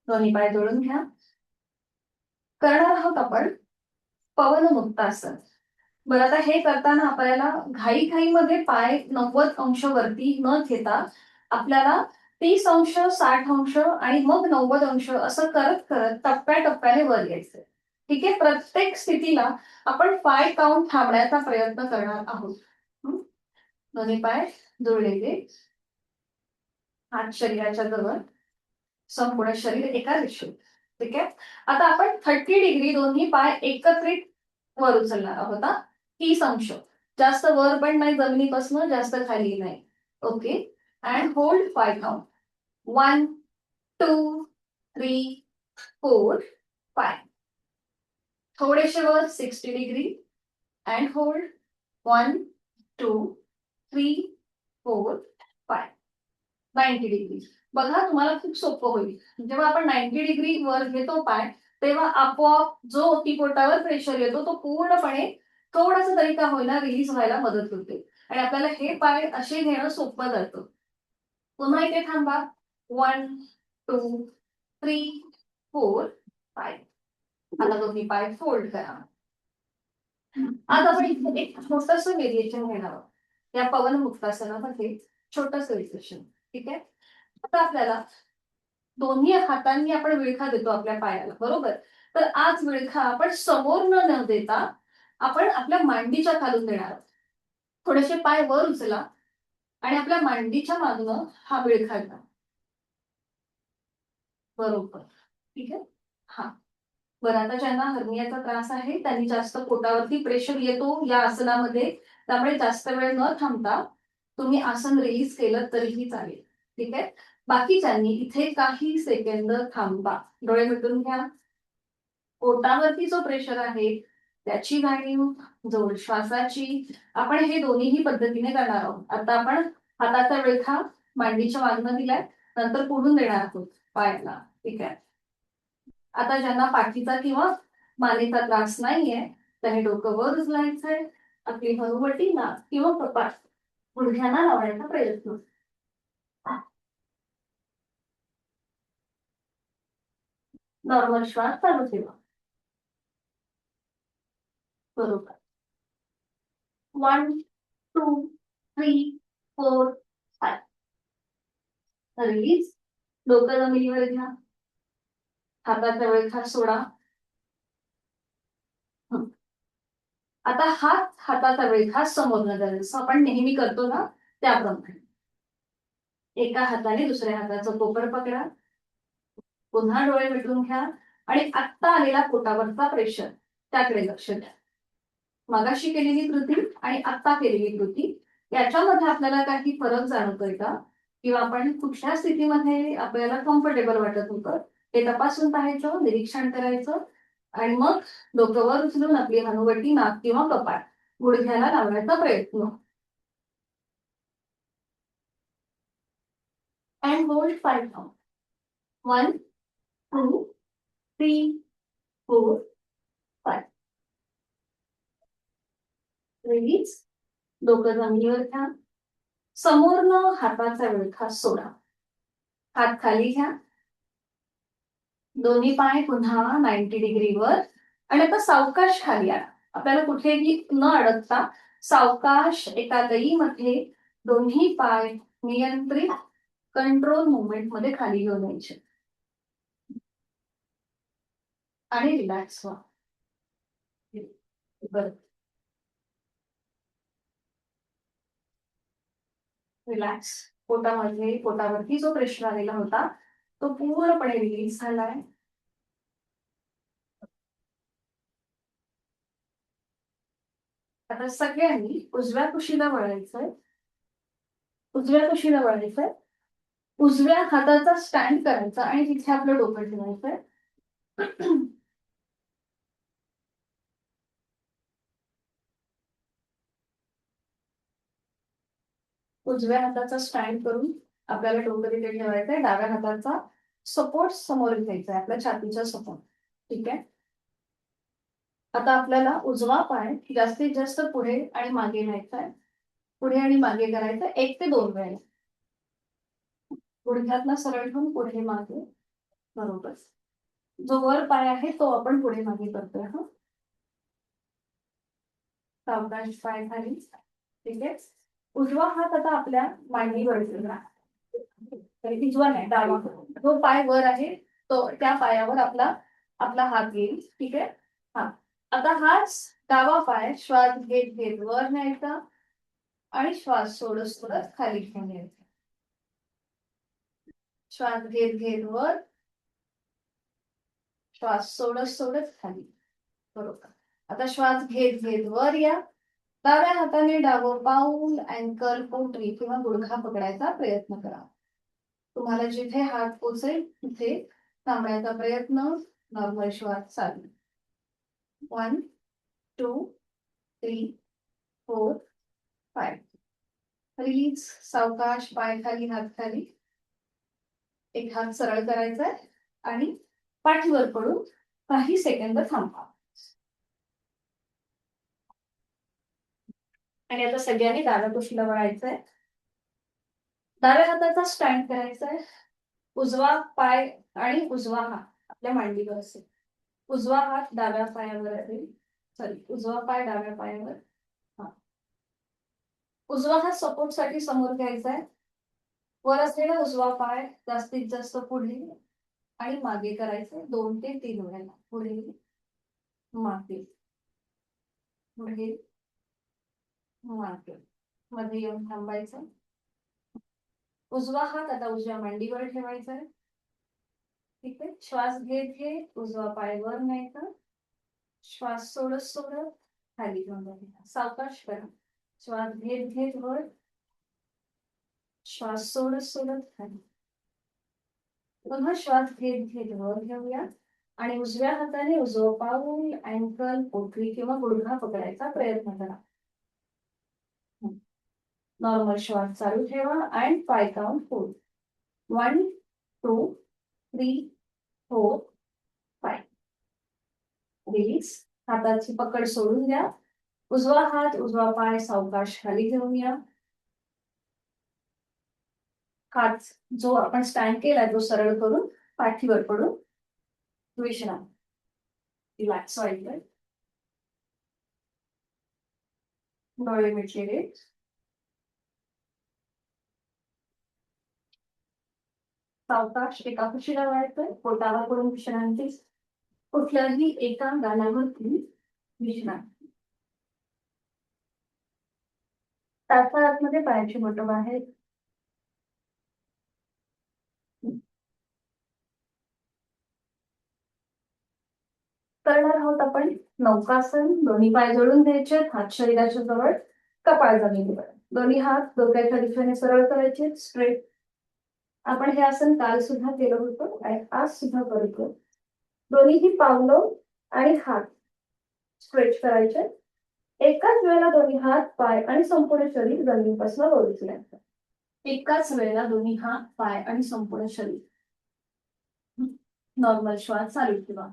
दोन्ही पाय जोडून घ्या. करणार आहोत आपण पवनमुक्तासन. बरं, आता हे करताना आपल्याला घाईघाईमध्ये पाय 90 अंश वरती न घेता आपल्याला 30 अंश, 60 अंश आणि मग 90 अंश असं करत करत टप्प्याटप्प्याने वर यायचं. ठीक आहे. प्रत्येक स्थितीला आपण पाय काउंट थांबण्याचा प्रयत्न करणार आहोत. हं? दोन्ही पाय जोडलेले, हात शरीराच्या जवळ, संपूर्ण शरीर एका दिशेत. ठीक आहे. आता आपण 30 डिग्री दोन्ही पाय एकत्रित वर उचलणार आहोत. 30 अंश. जास्त वर पण नाही जमिनीपासून, जास्त खाली नाही. ओके. And hold 5 count. 1, 2, 3, 4, 5. थोडेसे वर 60 डिग्री अँड होल्ड. 1, 2, 3, 4, 5. 90 डिग्री. बघा, तुम्हाला खूप सोपं होईल. जेव्हा आपण 90 डिग्री वर घेतो पाय, तेव्हा आपोआप जो ओटीपोटावर प्रेशर येतो तो पूर्णपणे थोडासा तरी का होईना रिलीज व्हायला मदत होते आणि आपल्याला हे पाय असे घेणं सोपं जातं. पुन्हा इथे थांबा. 1, 2, 3, 4, 5. आता दोन्ही पाय फोल्ड करा. आज आपण इथे एक छोटंसं व्हेरिएशन घेणार आहोत. या पवन मुक्तासनामध्ये छोटंसं व्हेरिएशन. ठीक आहे. आता आपल्याला दोन्ही हातांनी आपण विळखा देतो आपल्या पायाला, बरोबर. तर आज विळखा आपण समोर न देता आपण आपल्या मांडीच्या खालून देणार आहोत. थोडेसे पाय वर उचला आणि आपल्या मांडीच्या मागून हा विळखा घ्या. बरोबर. ठीक आहे. हा. बरं, आता ज्यांना हर्नियाचा त्रास आहे त्यांनी जास्त पोटावरती प्रेशर येतो या आसनामध्ये, त्यामुळे जास्त वेळ न थांबता तुम्ही आसन रिलीज केलं तरीही चालेल. ठीक आहे. बाकीच्यांनी इथे काही सेकंद थांबा. डोळे मिटून घ्या. पोटावरती जो प्रेशर आहे त्याची जाणीव, जोड श्वासाची, आपण हे दोन्हीही पद्धतीने करणार आहोत. आता आपण हाताचा विळखा मांडीच्या मागून दिलाय, नंतर पुढून देणार आहोत पायाला. ठीक आहे. आता ज्यांना पाठीचा किंवा मानेचा त्रास नाहीये त्यांनी डोकं वर उचलायचंय. आपली हनुवटी नाक किंवा कपाळ गुडघ्यांना लावण्याचा प्रयत्न. नॉर्मल श्वास चालू ठेवा. बरोबर. 1, 2, 3, 4, 5. रिलीज. डोकं जमिनीवर घ्या. हाताचा विळखा सोडा. आता हाताचा विळखा समोर नजर, जसं आपण नेहमी करतो ना त्याप्रमाणे. एका हाताने दुसऱ्या हाताचं कोपर पकडा. पुन्हा डोळे मिटून घ्या आणि आत्ता आलेला पोटावरचा प्रेशर त्याकडे लक्ष द्या. मगाशी केलेली कृती आणि आत्ता केलेली कृती याच्यामध्ये आपल्याला काही फरक जाणवतोय का, किंवा आपण कुठल्या स्थितीमध्ये आपल्याला कम्फर्टेबल वाटत होतं हे तपासून पाहायचं, निरीक्षण करायचं आणि मग डोकं वर उचलून आपली हनुवटी, नाक किंवा कपाळ गुडघ्याला लावण्याचा प्रयत्न. And hold 5 count. 1, 2, 3, 4, 5. रिलीज. डोकं जमिनीवर घ्या. समोरनं हाताचा विळखा सोडा. हात खाली घ्या. दोन्ही पाय पुन्हा 90 डिग्रीवर आणि आता सावकाश खाली आणा. आपल्याला कुठेही न अडकता सावकाश एका लयीमध्ये दोन्ही पाय नियंत्रित कंट्रोल मुवमेंट मध्ये खाली घेऊन यायचे आणि रिलॅक्स व्हा. बरं, रिलॅक्स. पोटावरती जो प्रेशर आलेला होता तो पूर्णपणे रिलीज झालाय. आता सगळ्यांनी उजव्या कुशीला वळायचंय. उजव्या कुशीला वळायचंय. उजव्या हाताचा स्टँड करायचा आणि तिथे आपलं डोकं ठेवायचंय. उजव्या हाताचा स्टँड करून आपल्याला डोकं तिथे ठेवायचंय. डाव्या हाताचा सपोर्ट समोर घ्यायचा आहे, आपल्या छातीचा सपोर्ट. ठीक आहे. आता आपल्याला उजवा पाय जास्तीत जास्त पुढे आणि मागे न्यायचा आहे. पुढे आणि मागे करायचं 1 ते 2 वेळा. गुडघ्यातला सरळ ठेवून पुढे मागे. बरोबर. जो वर पाय आहे तो आपण पुढे मागे करतोय. हा, सावकाश पाय खाली. ठीक आहे. उजवा हात आता आपल्या मांडीवर ठेवला. उजवा नाही, डावा. जो पाय वर आहे तो त्या पायावर आपला आपला हात येईल. ठीक आहे. हा, आता हाच डावा पाय श्वास घेत घेत वर न्यायचा आणि श्वास सोडत सोडत खाली घेऊन यायचा. श्वास घेत घेत वर, श्वास सोडत सोडत खाली. बरोबर. आता श्वास घेत घेत वर या. डाव्या हाताने डावं पाऊल, अँकल, पोटरी किंवा गुडघा पकडायचा प्रयत्न करा. तुम्हाला जिथे हात पोचेल तिथे थांबण्याचा प्रयत्न. नॉर्मल श्वास चालू. 1 2 3 4 5. रिलीज. सावकाश पाय खाली, हात खाली. एक हात सरळ करायचा आणि पाठीवर पडून काही सेकंद थांबा. आणि आता सगळ्यांनी डाव्या कुशीला वळायचंय. डाव्या हाताचा स्टँड करायचा आहे. उजवा पाय आणि उजवा हात आपल्या मांडीवर असेल. उजवा हात डाव्या पायावर असेल. सॉरी, उजवा पाय डाव्या पायावर. हा, उजवा हात सपोर्ट साठी समोर घ्यायचा आहे. वर असलेला उजवा पाय जास्तीत जास्त पुढे आणि मागे करायचंय 2 ते 3 वेळा. पुढे मागे, पुढे मागे. मध्ये येऊन थांबायचं. उजवा हात आता उजव्या मांडीवर ठेवायचा आहे. ठीक आहे. श्वास घेत घेत उजवा पाय वर न्यायचा. श्वास सोडत सोडत खाली घेऊन जायचा. सावकाश करा. श्वास घेत घेत वर, श्वास सोडत सोडत खाली. पुन्हा श्वास घेत घेत वर घेऊया आणि उजव्या हाताने उजवं पाऊल, अँकल, पोटरी किंवा गुडघा पकडायचा प्रयत्न करा. नॉर्मल श्वास चालू ठेवा आणि 5 काउंट होईल. 1 2 3 4 5. रिलीज. हाताची पकड सोडून द्या. उजवा हात उजवा पाय सावकाश खाली घेऊन या. हात जो आपण स्टँड केलाय तो सरळ करून पाठीवर पडून विश्राम. रिलॅक्स व्हायचंय. डोळे मिटलेले. सावकाश एका कुशीला वळायचंय. पोटावर पडून विश्रांती. कुठल्याही एका गाण्यावरती विश्रांती. तासा आतमध्ये पायाची बोटं बाहेर. करणार आहोत आपण नौकासन. दोन्ही पाय जोडून घ्यायचे, हात शरीराच्या जवळ, कपाळ जमिनीवर. दोन्ही हात डोक्याच्या दिशेने सरळ करायचे, स्ट्रेट. आपण हे आसन काल सुद्धा केलं होतं आणि आज सुद्धा करतो. दोन्हीही पावलं आणि हात स्ट्रेच करायचे. एकाच वेळेला दोन्ही हात, पाय आणि संपूर्ण शरीर जमिनीपासून वर उचलायचं. एकाच वेळेला दोन्ही हात, पाय आणि संपूर्ण शरीर. नॉर्मल श्वास चालू ठेवा.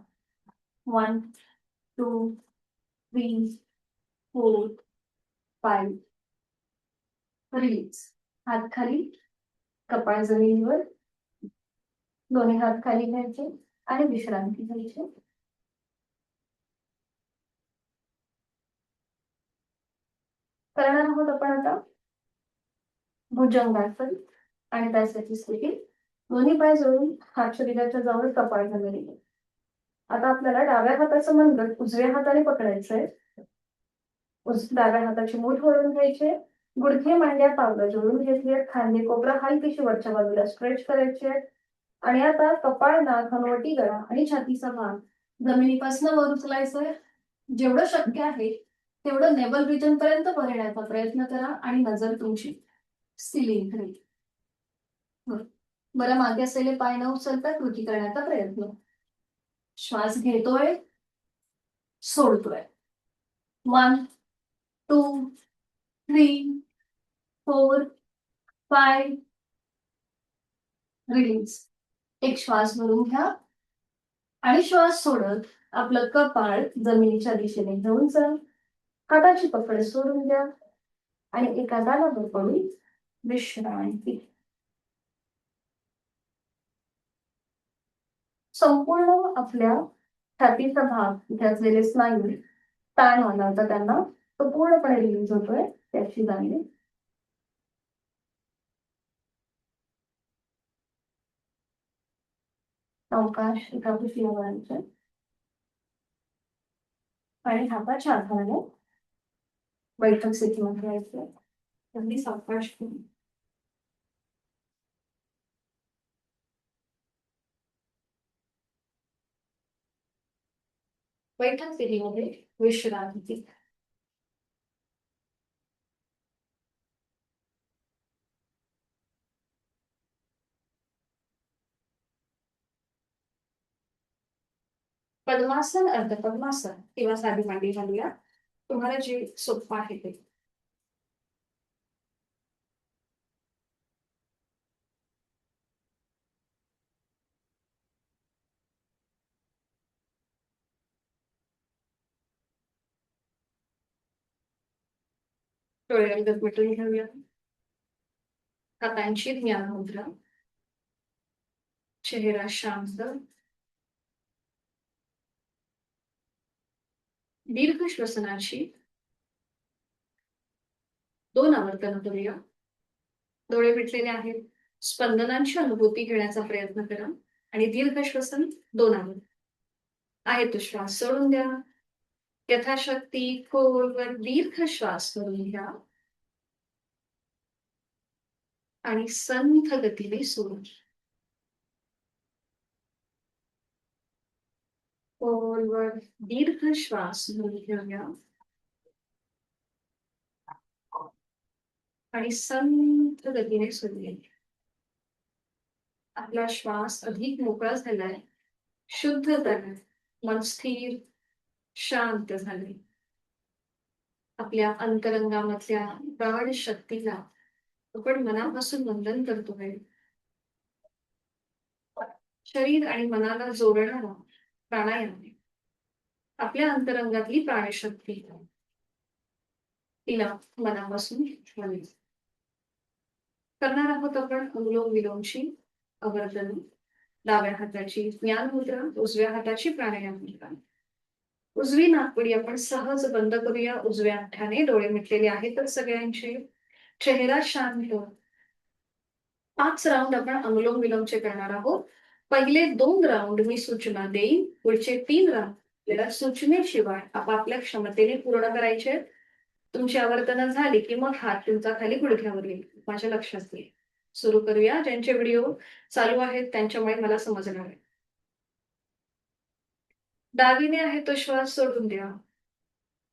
1 2 3 4 5 रिलीज. हात खाली, कपाळ जमिनीवर, दोन्ही हात खाली घ्यायचे आणि विश्रांती घ्यायची. करणार आहोत आपण आता भुजंगासन आणि त्यासाठी स्थिती. दोन्ही पाय जोडून हात शरीराच्या जवळ, कपाळ जमिनीवर. आता आपल्याला डाव्या हाताचं मनगट उजव्या हाताने पकडायचंय. डाव्या हाताची मूठ वळून घ्यायचे, गुडघे मांड्या पावलं जोडून घेतली, खांदे कोपरा हलकीशी वरच्या बाजूला स्ट्रेच करायचे. आणि आता कपाळ, नाक, हनुवटी, गळा आणि छातीचा भाग जमिनीपासून वर उचलायचंय. जेवढं शक्य आहे तेवढं नेबल रिजन पर्यंत वर येण्याचा प्रयत्न करा आणि नजर तुमची सिलिंग राहील. बरं, मागे असलेले पाय न उचलता कृती करण्याचा प्रयत्न. श्वास घेतोय, सोडतोय. 1, 2, 3, 4, 5. रिलीज. एक श्वास भरून घ्या आणि श्वास सोडत आपलं कपाळ जमिनीच्या दिशेने घेऊन जा. हाताची पकड सोडून द्या आणि एका दालावर पडून विश्रांती. संपूर्ण आपल्या छातीचा भाग, इथे असलेले स्नायू ताण आला होता त्यांना, तो पूर्णपणे रिलीज होतोय त्याची जाणीव. अवकाश एका कुशीवर आणि हाताच्या आधाराने बैठक स्थितीमध्ये यायचं. अगदी सावकाश करून. बैठक स्थितीमध्ये विश्रांती. पद्मासन, अर्ध पद्मासन किंवा साधी मांडी घालूया, तुम्हाला जे सोपं आहे ते. डोळे अलगद मिटून घेऊया. हातांची ध्यान मुद्रा, चेहरा शांत. दीर्घ श्वसनाची 2 आवर्तन करूया. डोळे मिटलेले आहेत. स्पंदनांची अनुभूती घेण्याचा प्रयत्न करा आणि दीर्घ श्वसन 2 आवर्त. आहे तो श्वास सोडून द्या. यथाशक्ती खोलवर दीर्घ श्वास करून घ्या आणि संथ गतीने सोडून. खोलवर दीर्घ श्वास घेऊन घेऊया आणि संथ गतीने सोडूया. आपला श्वास अधिक मोकळा झालाय, शुद्ध झालाय, मन स्थिर, शांत झाले. आपल्या अंतरंगामधल्या प्राण शक्तीला आपण मनापासून वंदन करतोय. शरीर आणि मनाला जोडणारा प्राणायाम आहे. आपल्या अंतरंगातली प्राणशक्ती तिला मनापासून करणार आहोत आपण अनुलोम विलोमची आवर्तन. डाव्या हाताची ज्ञान मुद्रा, उजव्या हाताची प्राणायाम मुद्रा. उजवी नाकपुडी आपण सहज बंद करूया. उजव्या अंगठ्याने डोळे मिटलेले आहेतच सगळ्यांचे. चेहरा शांत. 5 राऊंड आपण अनुलोम विलोमचे करणार आहोत. पहिले 2 राऊंड मी सूचना देईन, पुढचे 3 राऊंड आपल्याला सूचनेशिवाय आपापल्या क्षमतेने पूर्ण करायचे. तुमची आवर्तनं झाली की मग हात तुमचा खाली गुडघ्यावर येईल, माझ्या लक्षात येईल. सुरू करूया. ज्यांचे व्हिडिओ चालू आहेत त्यांच्यामुळे मला समजणार आहे. डावीने आहे तो श्वास सोडून द्या.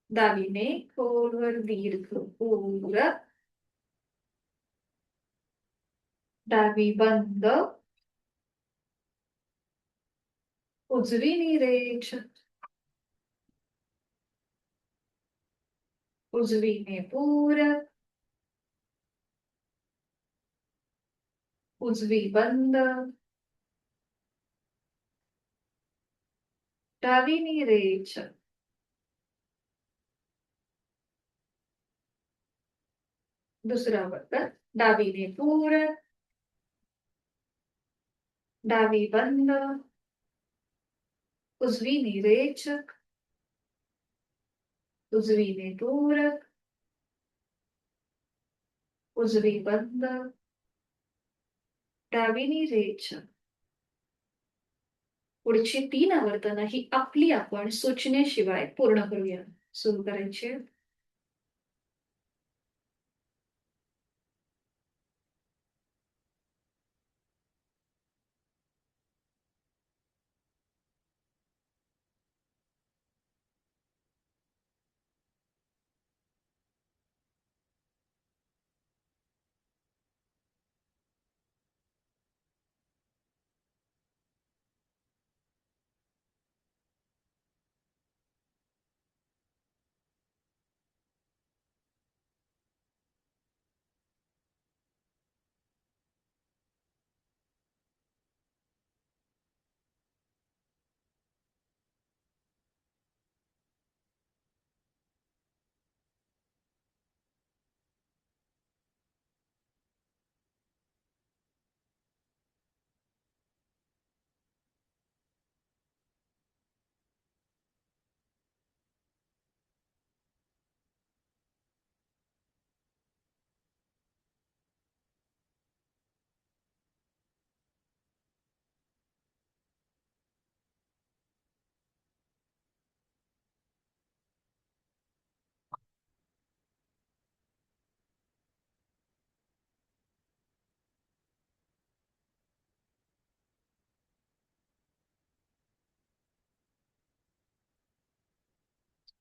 डावीने खोलवर दीर्घ पूरक. डावी बंद. उजवी निरेश. उजवीने पूरक. उजवी बंद. डावी निरेश. दुसरं आवर्तन. डावीने पूरक, डावी बंद, उजवीने रेचक, उजवीने पूरक, उजवी बंद, डावीने रेचक. पुढची 3 आवर्तनं ही आपली आपण सूचनेशिवाय पूर्ण करूया. सुरू करायची आहेत.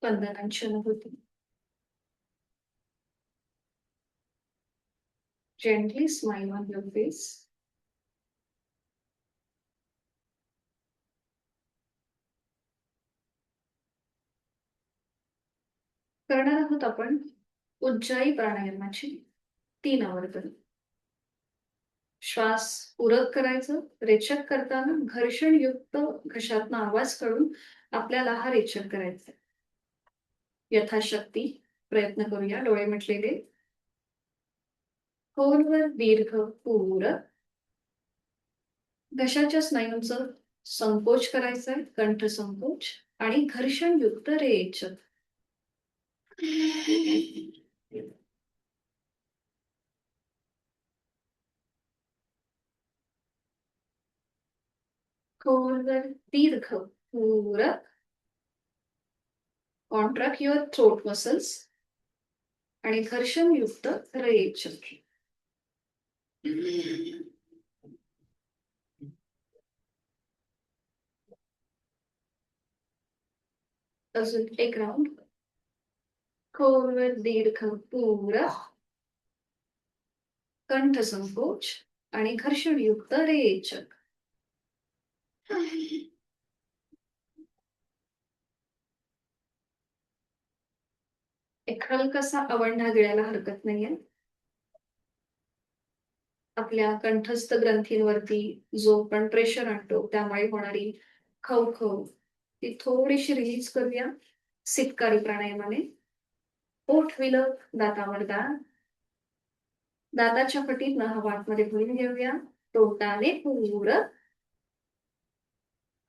स्पंदनांची अनुभूती. Gently smile on your face. करणार आहोत आपण उज्जाई प्राणायामाची 3 आवर्तन. श्वास पूरक करायचं. रेचक करताना घर्षणयुक्त घशातनं आवाज काढून आपल्याला हा रेचक करायचा. यथाशक्ती प्रयत्न करूया. डोळे मिटलेले. खोलवर दीर्घ पूरक. घशाच्या स्नायूंचं संकोच करायचा आहे. कंठ संकोच आणि घर्षणयुक्त रेचक. खोलवर दीर्घ पूरक. Contract your throat muscles आणि घर्षणयुक्त रेचक. अजून एक राऊंड. खोलवर दीर्घ पूरक. कंठ संकोच आणि घर्षणयुक्त रेचक. एक हलकासा आवंढा गिळायला हरकत नाहीये. आपल्या कंठस्थ ग्रंथींवरती जो पण प्रेशर आणतो त्यामुळे होणारी खवखव ती थोडीशी रिलीज करूया सितकारी प्राणायामाने. ओठ विलक, दातावर दात. दाताच्या पटीतनं हवा आतमध्ये भरून घेऊया. तोंडाने पूरक.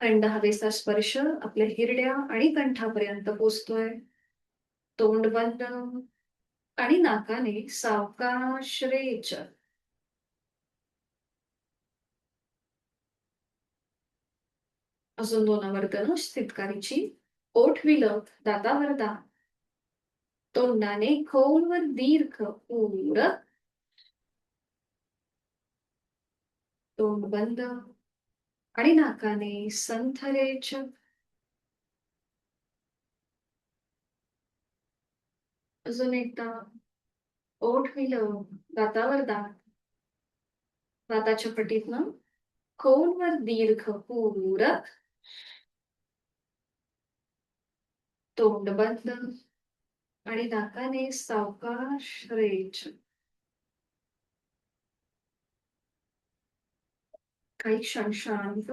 थंड हवेचा स्पर्श आपल्या हिरड्या आणि कंठापर्यंत पोचतोय. तोंड बंद आणि नाकाने सावकाश रेचक. अजून 2 आवर्तनं स्थितकारीची. ओठ विलक, दातावर दात. तोंडाने खोलवर दीर्घ पूरक. तोंड बंद आणि नाकाने संथ रेचक. अजून एकदा. ओठ विलक, दातावर दात. दाताच्या पटीतनं खोलवर दीर्घ पूरक. तोंड बंद आणि नाकाने सावकाश रेचक. काही क्षण शांत.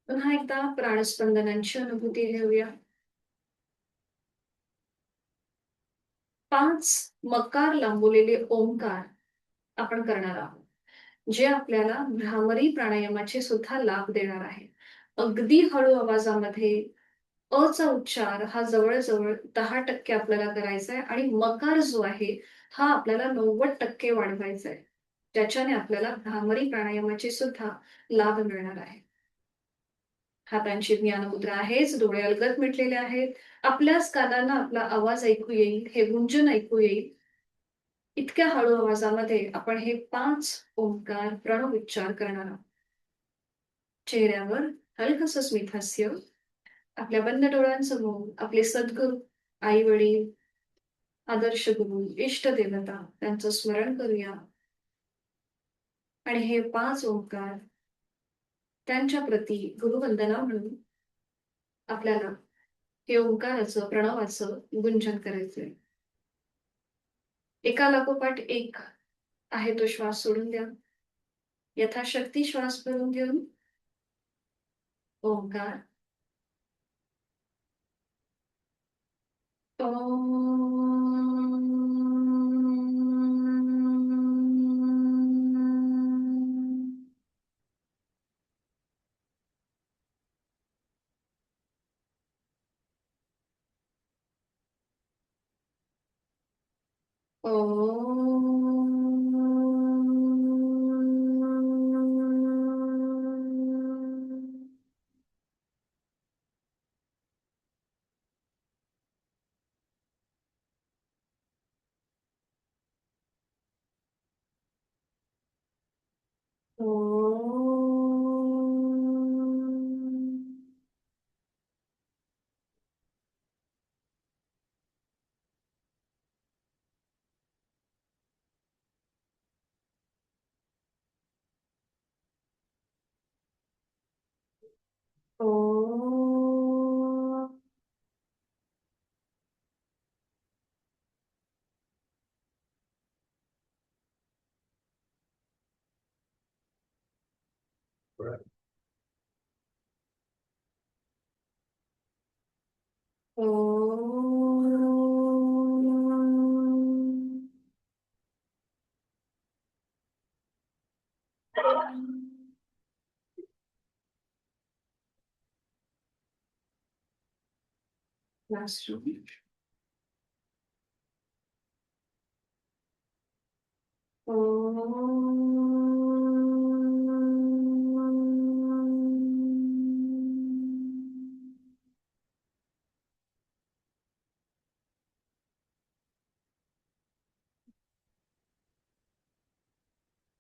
पुन्हा एकदा प्राणस्पंदनांची अनुभूती घेऊया. 5 मकार लांबवलेले ओंकार आपण करणार आहोत. जे आपल्याला भ्रामरी प्राणायामाचे सुद्धा लाभ देणार आहे. अगदी हळू आवाजामध्ये अचा उच्चार हा जवळ-जवळ 10% आपल्याला करायचा आहे आणि मकार जो आहे, हा आपल्याला 90% वाढवायचा आहे. ज्याच्याने आपल्याला भ्रामरी प्राणायामाचे सुद्धा लाभ मिळणार आहे. हातांची ज्ञानमुद्रा आहेच, डोळे अलगद मिटलेले आहेत. आपल्याच कानांना आपला आवाज ऐकू येईल, हे गुंजन ऐकू येईल. इतक्या हळू आवाजामध्ये आपण हे 5 ओंकार प्रणव उच्चार करणार आहोत. चेहऱ्यावर हलकसं स्मितहास्य, आपल्या बंद डोळ्यांसमोर आपले सद्गुरू, आई-वडील, आदर्श गुरु, इष्ट देवता त्यांचं स्मरण करूया आणि हे 5 ओंकार त्यांच्या प्रती गुरुवंदना म्हणून आपल्याला हे ओंकाराचं, प्रणवाचं गुंजन करायचंय. एका लागोपाठ एक आहे तो श्वास सोडून द्या. यथाशक्ती श्वास भरून घेऊन ओंकार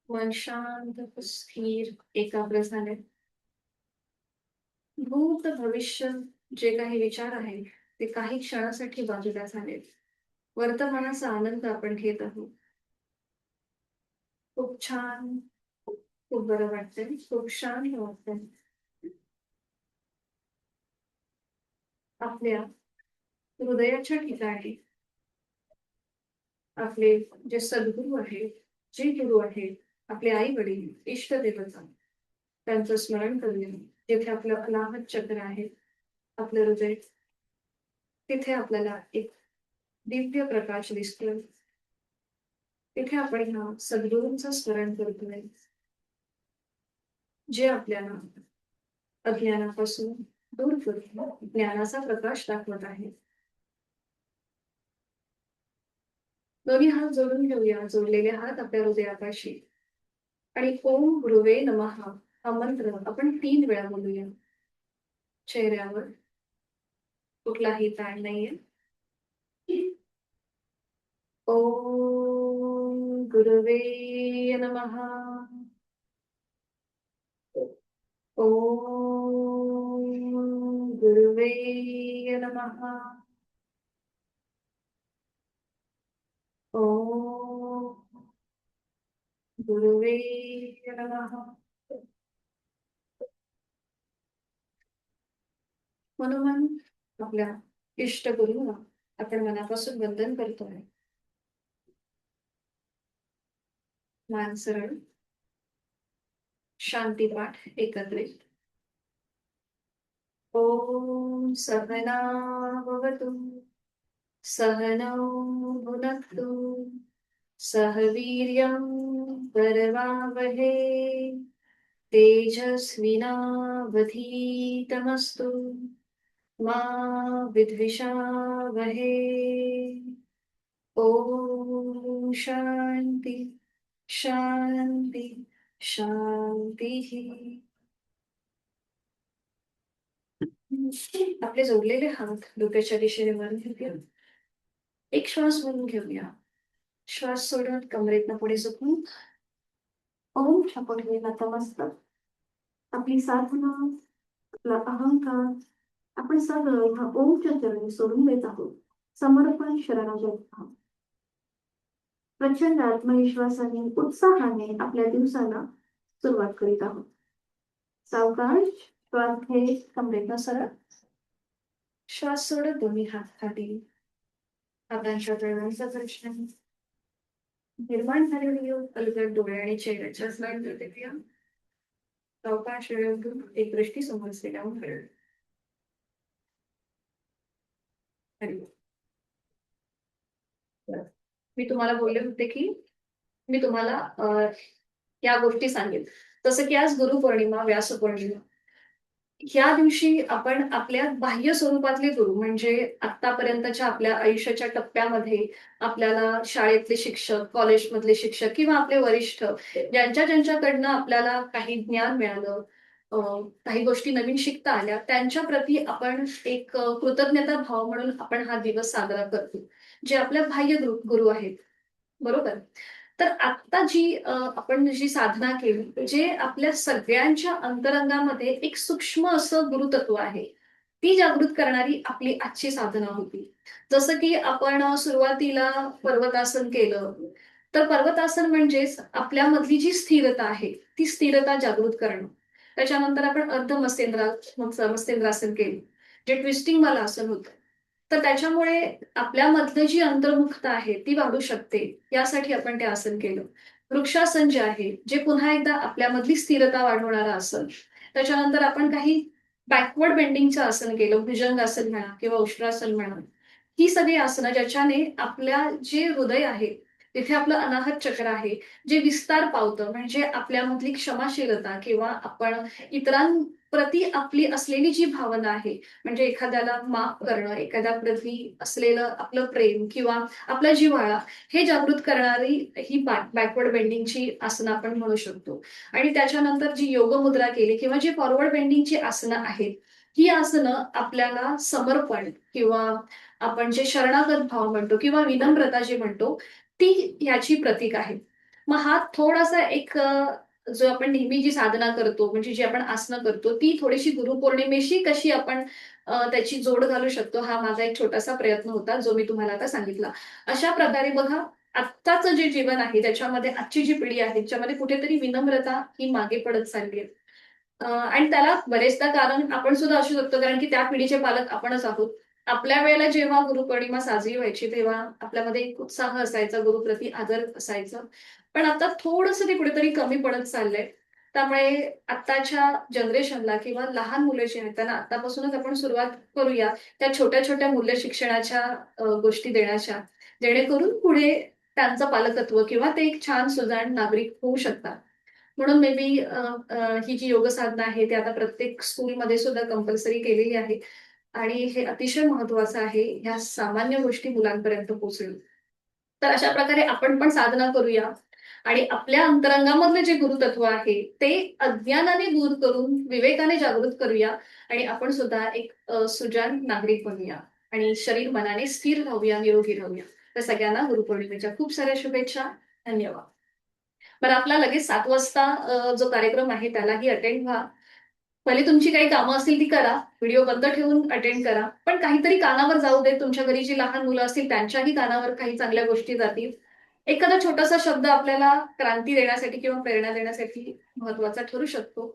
मन शांत, स्थिर, एकाग्र झाले. भूत भविष्य जे काही विचार आहेत ते काही क्षणासाठी बाजूला झालेत. वर्तमानाचा आनंद आपण घेत आहोत. खूप छान, खूप बरं वाटतंय, खूप शांत वाटतंय. आपल्या हृदयाच्या ठिकाणी आपले जे सद्गुरू आहेत, जे गुरु आहेत, आपले आई-वडील, इष्टदेवता त्यांचं स्मरण करूया. जिथे आपलं अनाहत चक्र आहे, आपलं हृदय, तिथे आपल्याला एक दिव्य प्रकाश दिसतोय. तिथे आपण ह्या सद्गुरूंचं स्मरण करतोय. जे आपल्याला अज्ञानापासून दूर करून ज्ञानाचा प्रकाश दाखवत आहे. दोन्ही हात जोडून घेऊया, जोडलेले हात आपल्या हृदयापाशी आणि ओम गुरुवे नमः हा मंत्र आपण 3 वेळा बोलूया. चेहऱ्यावर कुठलाही ताण नाहीये. ओम गुरुवे नमः. ओम गुरुवे नमः. ओम गुरुवे नमः. म्हणून आपल्या इष्ट गुरुला आपण मनापासून वंदन करतोय. मान सरळ, शांती पाठ एकत्रित. ओम सहना भवतु सहनौ भुनक्तु सह वीर्यं करवावहै तेजस्विनावधीतमस्तु मा विद्विषावहै. ओम शांती शांती शांती. आपले जोडलेले हात डोक्याच्या दिशेने वर घेऊया. एक श्वास भरून घेऊया. श्वास सोडून कमरेतनं पुढे झुकून ओम छापून घेऊया नतमस्तक. आपली साधना, आपला अहंकार आपण सगळं ह्या ओमच्या चरणी सोडून देत आहोत. समर्पण शरणागत भाव. प्रचंड आत्मविश्वासाने उत्साहाने आपल्या दिवसाला सुरुवात करीत आहोत. सावकाश श्वास घे कमरेतनं सरळ. श्वास सोडत दोन्ही हात खाली. हातांच्या तळव्यांचा प्रश्न निर्माण झालेली योग अलगद डोळे आणि चेहऱ्याच्या स्नायू प्रतिक्रिया सावकाश वेळ घेऊन एक दृष्टी समोर लावून वेळ. मी तुम्हाला बोलले होते की मी तुम्हाला या गोष्टी सांगेन. जसं की आज गुरुपौर्णिमा, व्यास पौर्णिमा. या दिवशी आपण आपल्या बाह्य स्वरूपातले गुरु म्हणजे आतापर्यंतच्या आपल्या आयुष्याच्या टप्प्यामध्ये आपल्याला शाळेतले शिक्षक, कॉलेजमधले शिक्षक किंवा आपले वरिष्ठ ज्यांच्याकडनं आपल्याला काही ज्ञान मिळालं, काही गोष्टी नवीन शिकता आल्या, त्यांच्या प्रती आपण एक कृतज्ञता भाव म्हणून आपण हा दिवस साजरा करतो, जे आपल्या बाह्य गुरु आहेत. बरोबर. तर आता जी आपण जी साधना केली, जे आपल्या सगळ्यांच्या अंतरंगामध्ये एक सूक्ष्म असं गुरुतत्व आहे, ती जागृत करणारी आपली आजची साधना होती. जसं की आपण सुरुवातीला पर्वतासन केलं, तर पर्वतासन म्हणजेच आपल्यामधली जी स्थिरता आहे, ती स्थिरता जागृत करणं. त्याच्यानंतर आपण मत्स्येंद्रासन केलं, जे ट्विस्टिंग वाला आसन होतं. तर त्याच्यामुळे आपल्यामधलं जी अंतर्मुखता आहे ती वाढू शकते, यासाठी आपण ते आसन केलं. वृक्षासन जे आहे, जे पुन्हा एकदा आपल्यामधली स्थिरता वाढवणारं आसन. त्याच्यानंतर आपण काही बॅकवर्ड बेंडिंगचं आसन केलं, भुजंगासन म्हणा किंवा उष्ट्रासन म्हणा. ही सगळी आसनं ज्याच्याने आपल्या जे हृदय आहे, तिथे आपलं अनाहत चक्र आहे, जे विस्तार पावतं, म्हणजे आपल्यामधली क्षमाशीलता किंवा आपण इतरांप्रती आपली असलेली जी भावना आहे, म्हणजे एखाद्याला माफ करणं, एखाद्याप्रती असलेलं आपलं प्रेम किंवा आपला जिव्हाळा, हे जागृत करणारी ही बॅकवर्ड बेंडिंगची आसनं आपण म्हणू शकतो. आणि त्याच्यानंतर जी योगमुद्रा केली किंवा जी फॉरवर्ड बेंडिंगची आसनं आहेत, ही आसनं आपल्याला समर्पण किंवा आपण जे शरणागत भाव म्हणतो किंवा विनम्रता जी म्हणतो, ती याची प्रतीक आहे. मग हा थोडासा एक जो आपण नेहमी जी साधना करतो, म्हणजे जी आपण आसनं करतो, ती थोडीशी गुरुपौर्णिमेशी कशी आपण त्याची जोड घालू शकतो, हा माझा एक छोटासा प्रयत्न होता, जो मी तुम्हाला आता सांगितला. अशा प्रकारे बघा, आत्ताचं जे जीवन आहे, त्याच्यामध्ये आजची जी पिढी आहे, त्याच्यामध्ये कुठेतरी विनम्रता ही मागे पडत चालली आहे. आणि त्याला बरेचदा कारण आपण सुद्धा असू शकतो, कारण की त्या पिढीचे पालक आपणच आहोत. आपल्या वेळेला जेव्हा गुरुपौर्णिमा साजरी व्हायची, तेव्हा आपल्यामध्ये एक उत्साह असायचा, गुरुप्रती आदर असायचा. पण आता थोडंसं ते कुठेतरी कमी पडत चाललंय. त्यामुळे आत्ताच्या जनरेशनला किंवा लहान मुलं जी आहेत, त्यांना आतापासूनच आपण सुरुवात करूया त्या छोट्या-छोट्या मूल्य शिक्षणाच्या गोष्टी देण्याच्या, जेणेकरून पुढे त्यांचं पालकत्व किंवा ते एक छान सुजाण नागरिक होऊ शकतात. म्हणून मे बी ही जी योग साधना आहे, ती आता प्रत्येक स्कूलमध्ये सुद्धा कंपल्सरी केलेली आहे. आणि हे अतिशय महत्वाचं आहे, ह्या सामान्य गोष्टी मुलांपर्यंत पोहोचवणं. तर अशा प्रकारे आपण पण साधना करूया आणि आपल्या अंतरंगामधलं जे गुरुतत्व आहे, ते अज्ञानाने दूर करून विवेकाने जागृत करूया आणि आपण सुद्धा एक सुजाण नागरिक बनूया आणि शरीर मनाने स्थिर राहूया, निरोगी राहूया. तर सगळ्यांना गुरुपौर्णिमेच्या खूप साऱ्या शुभेच्छा. धन्यवाद. बरं, आपला लगेच 7 वाजता जो कार्यक्रम आहे त्यालाही अटेंड व्हा. भले तुमची काही कामं असतील ती करा, व्हिडिओ बंद ठेवून अटेंड करा. पण काहीतरी कानावर जाऊ दे. तुमच्या घरी जी लहान मुलं असतील त्यांच्याही कानावर काही चांगल्या गोष्टी जातील. एखादा छोटासा शब्द आपल्याला क्रांती देण्यासाठी किंवा प्रेरणा देण्यासाठी महत्वाचा ठरू शकतो.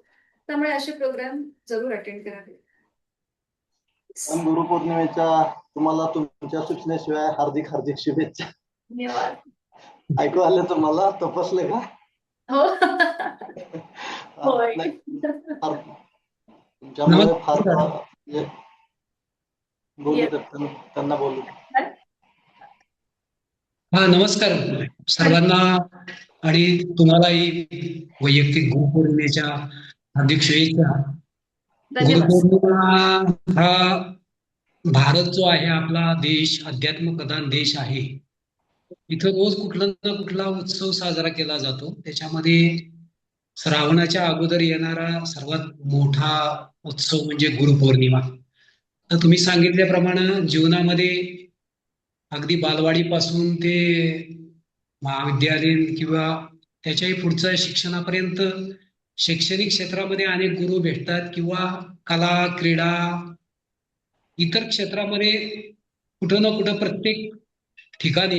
त्यामुळे असे प्रोग्राम जरूर अटेंड करावे. गुरुपौर्णिमेच्या तुम्हाला तुमच्या सूचनेशिवाय हार्दिक हार्दिक शुभेच्छा. धन्यवाद. ऐकू आलं तुम्हाला? तपासले का? हो. होय. तुमच्यामुळे फार बोलू Yes. त्यांना बोलू. हा, नमस्कार सर्वांना. आणि तुम्हालाही वैयक्तिक गुरुपौर्णिमेच्या हार्दिक शुभेच्छा. धन्यवाद सर. गुरुपौर्णिमा हा भारत जो आहे, आपला देश अध्यात्म प्रधान देश आहे. इथं रोज कुठला ना कुठला उत्सव साजरा केला जातो. त्याच्यामध्ये श्रावणाच्या अगोदर येणारा सर्वात मोठा उत्सव म्हणजे गुरुपौर्णिमा. तर तुम्ही सांगितल्याप्रमाणे जीवनामध्ये अगदी बालवाडीपासून ते महाविद्यालयीन किंवा त्याच्याही पुढच्या शिक्षणापर्यंत शैक्षणिक क्षेत्रामध्ये अनेक गुरु भेटतात, किंवा कला, क्रीडा, इतर क्षेत्रामध्ये कुठं ना कुठं प्रत्येक ठिकाणी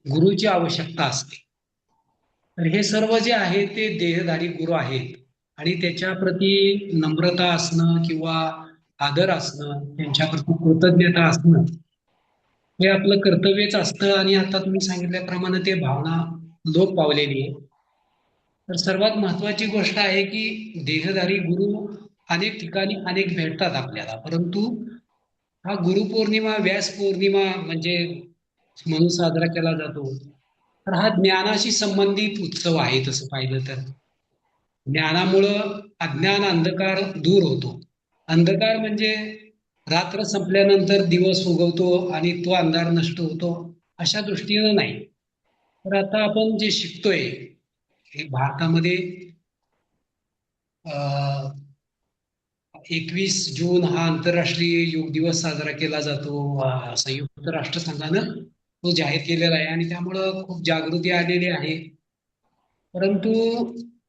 गुरुची आवश्यकता असते. तर हे सर्व जे आहे ते देहधारी गुरु आहेत, आणि त्याच्या प्रती नम्रता असणं किंवा आदर असणं, त्यांच्याप्रती कृतज्ञता असणं हे आपलं कर्तव्यच असतं. आणि आता तुम्ही सांगितल्याप्रमाणे ते भावना लोप पावलेली आहे. तर सर्वात महत्वाची गोष्ट आहे की देहधारी गुरु अनेक ठिकाणी अनेक भेटतात आपल्याला, परंतु हा गुरुपौर्णिमा, व्यास पौर्णिमा म्हणजे म्हणून साजरा केला जातो. तर हा ज्ञानाशी संबंधित उत्सव आहे. तसं पाहिलं तर ज्ञानामुळं अज्ञान, अंधकार दूर होतो. अंधकार म्हणजे रात्र संपल्यानंतर दिवस उगवतो आणि तो अंधार नष्ट होतो, अशा दृष्टीनं नाही. तर आता आपण जे शिकतोय, हे भारतामध्ये 21 जून हा आंतरराष्ट्रीय योग दिवस साजरा केला जातो. संयुक्त राष्ट्रसंघानं तो जाहीर केलेला आहे, आणि त्यामुळं खूप जागृती आलेली आहे. परंतु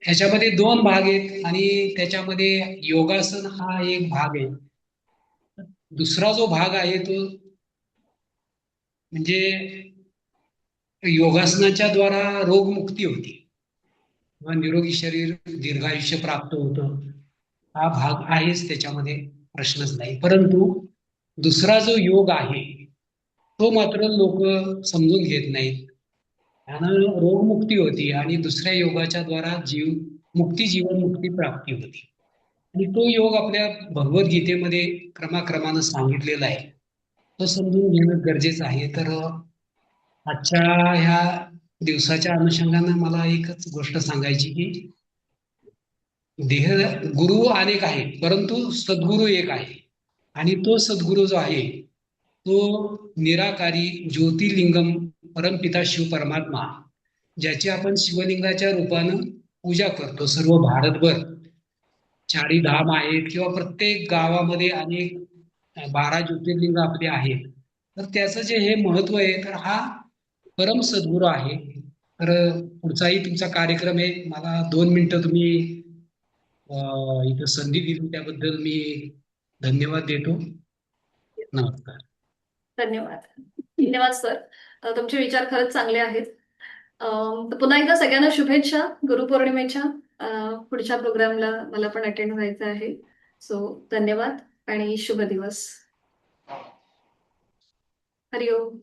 ह्याच्यामध्ये दोन भाग आहेत, आणि त्याच्यामध्ये योगासन हा एक भाग आहे. दुसरा जो भाग आहे तो म्हणजे योगासनाच्या द्वारा रोगमुक्ती होती, किंवा निरोगी शरीर, दीर्घायुष्य प्राप्त होतं. हा भाग आहेच, त्याच्यामध्ये प्रश्नच नाही. परंतु दुसरा जो योग आहे तो मात्र लोक समजून घेत नाहीत. त्यानं रोगमुक्ती होती, आणि दुसऱ्या योगाच्या द्वारा जीवन मुक्ती प्राप्ती होती. आणि तो योग आपल्या भगवद्गीतेमध्ये क्रमाक्रमानं सांगितलेला आहे. तो समजून घेणं गरजेचं आहे. तर आजच्या ह्या दिवसाच्या अनुषंगानं मला एकच गोष्ट सांगायची की देह गुरु अनेक आहेत, परंतु सद्गुरू एक आहे. आणि तो सद्गुरू जो आहे तो निराकारी ज्योतिर्लिंगम परमपिता शिव परमात्मा, ज्याची आपण शिवलिंगाच्या रूपानं पूजा करतो सर्व भारतभर. चारी धाम आहेत, किंवा प्रत्येक गावामध्ये अनेक 12 ज्योतिर्लिंग आपले आहेत. तर त्याचं जे हे महत्व आहे, तर हा परम सद्गुरू आहे. तर पुढचाही तुमचा कार्यक्रम आहे, मला 2 मिनिटं तुम्ही इथं संधी दिली त्याबद्दल मी धन्यवाद देतो. नमस्कार. धन्यवाद. धन्यवाद सर. तुमचे विचार खरंच चांगले आहेत. तर पुन्हा एकदा सगळ्यांना शुभेच्छा गुरुपौर्णिमेच्या. पुढच्या प्रोग्रामला मला पण अटेंड व्हायचं आहे. सो धन्यवाद आणि शुभ दिवस. हरिओम.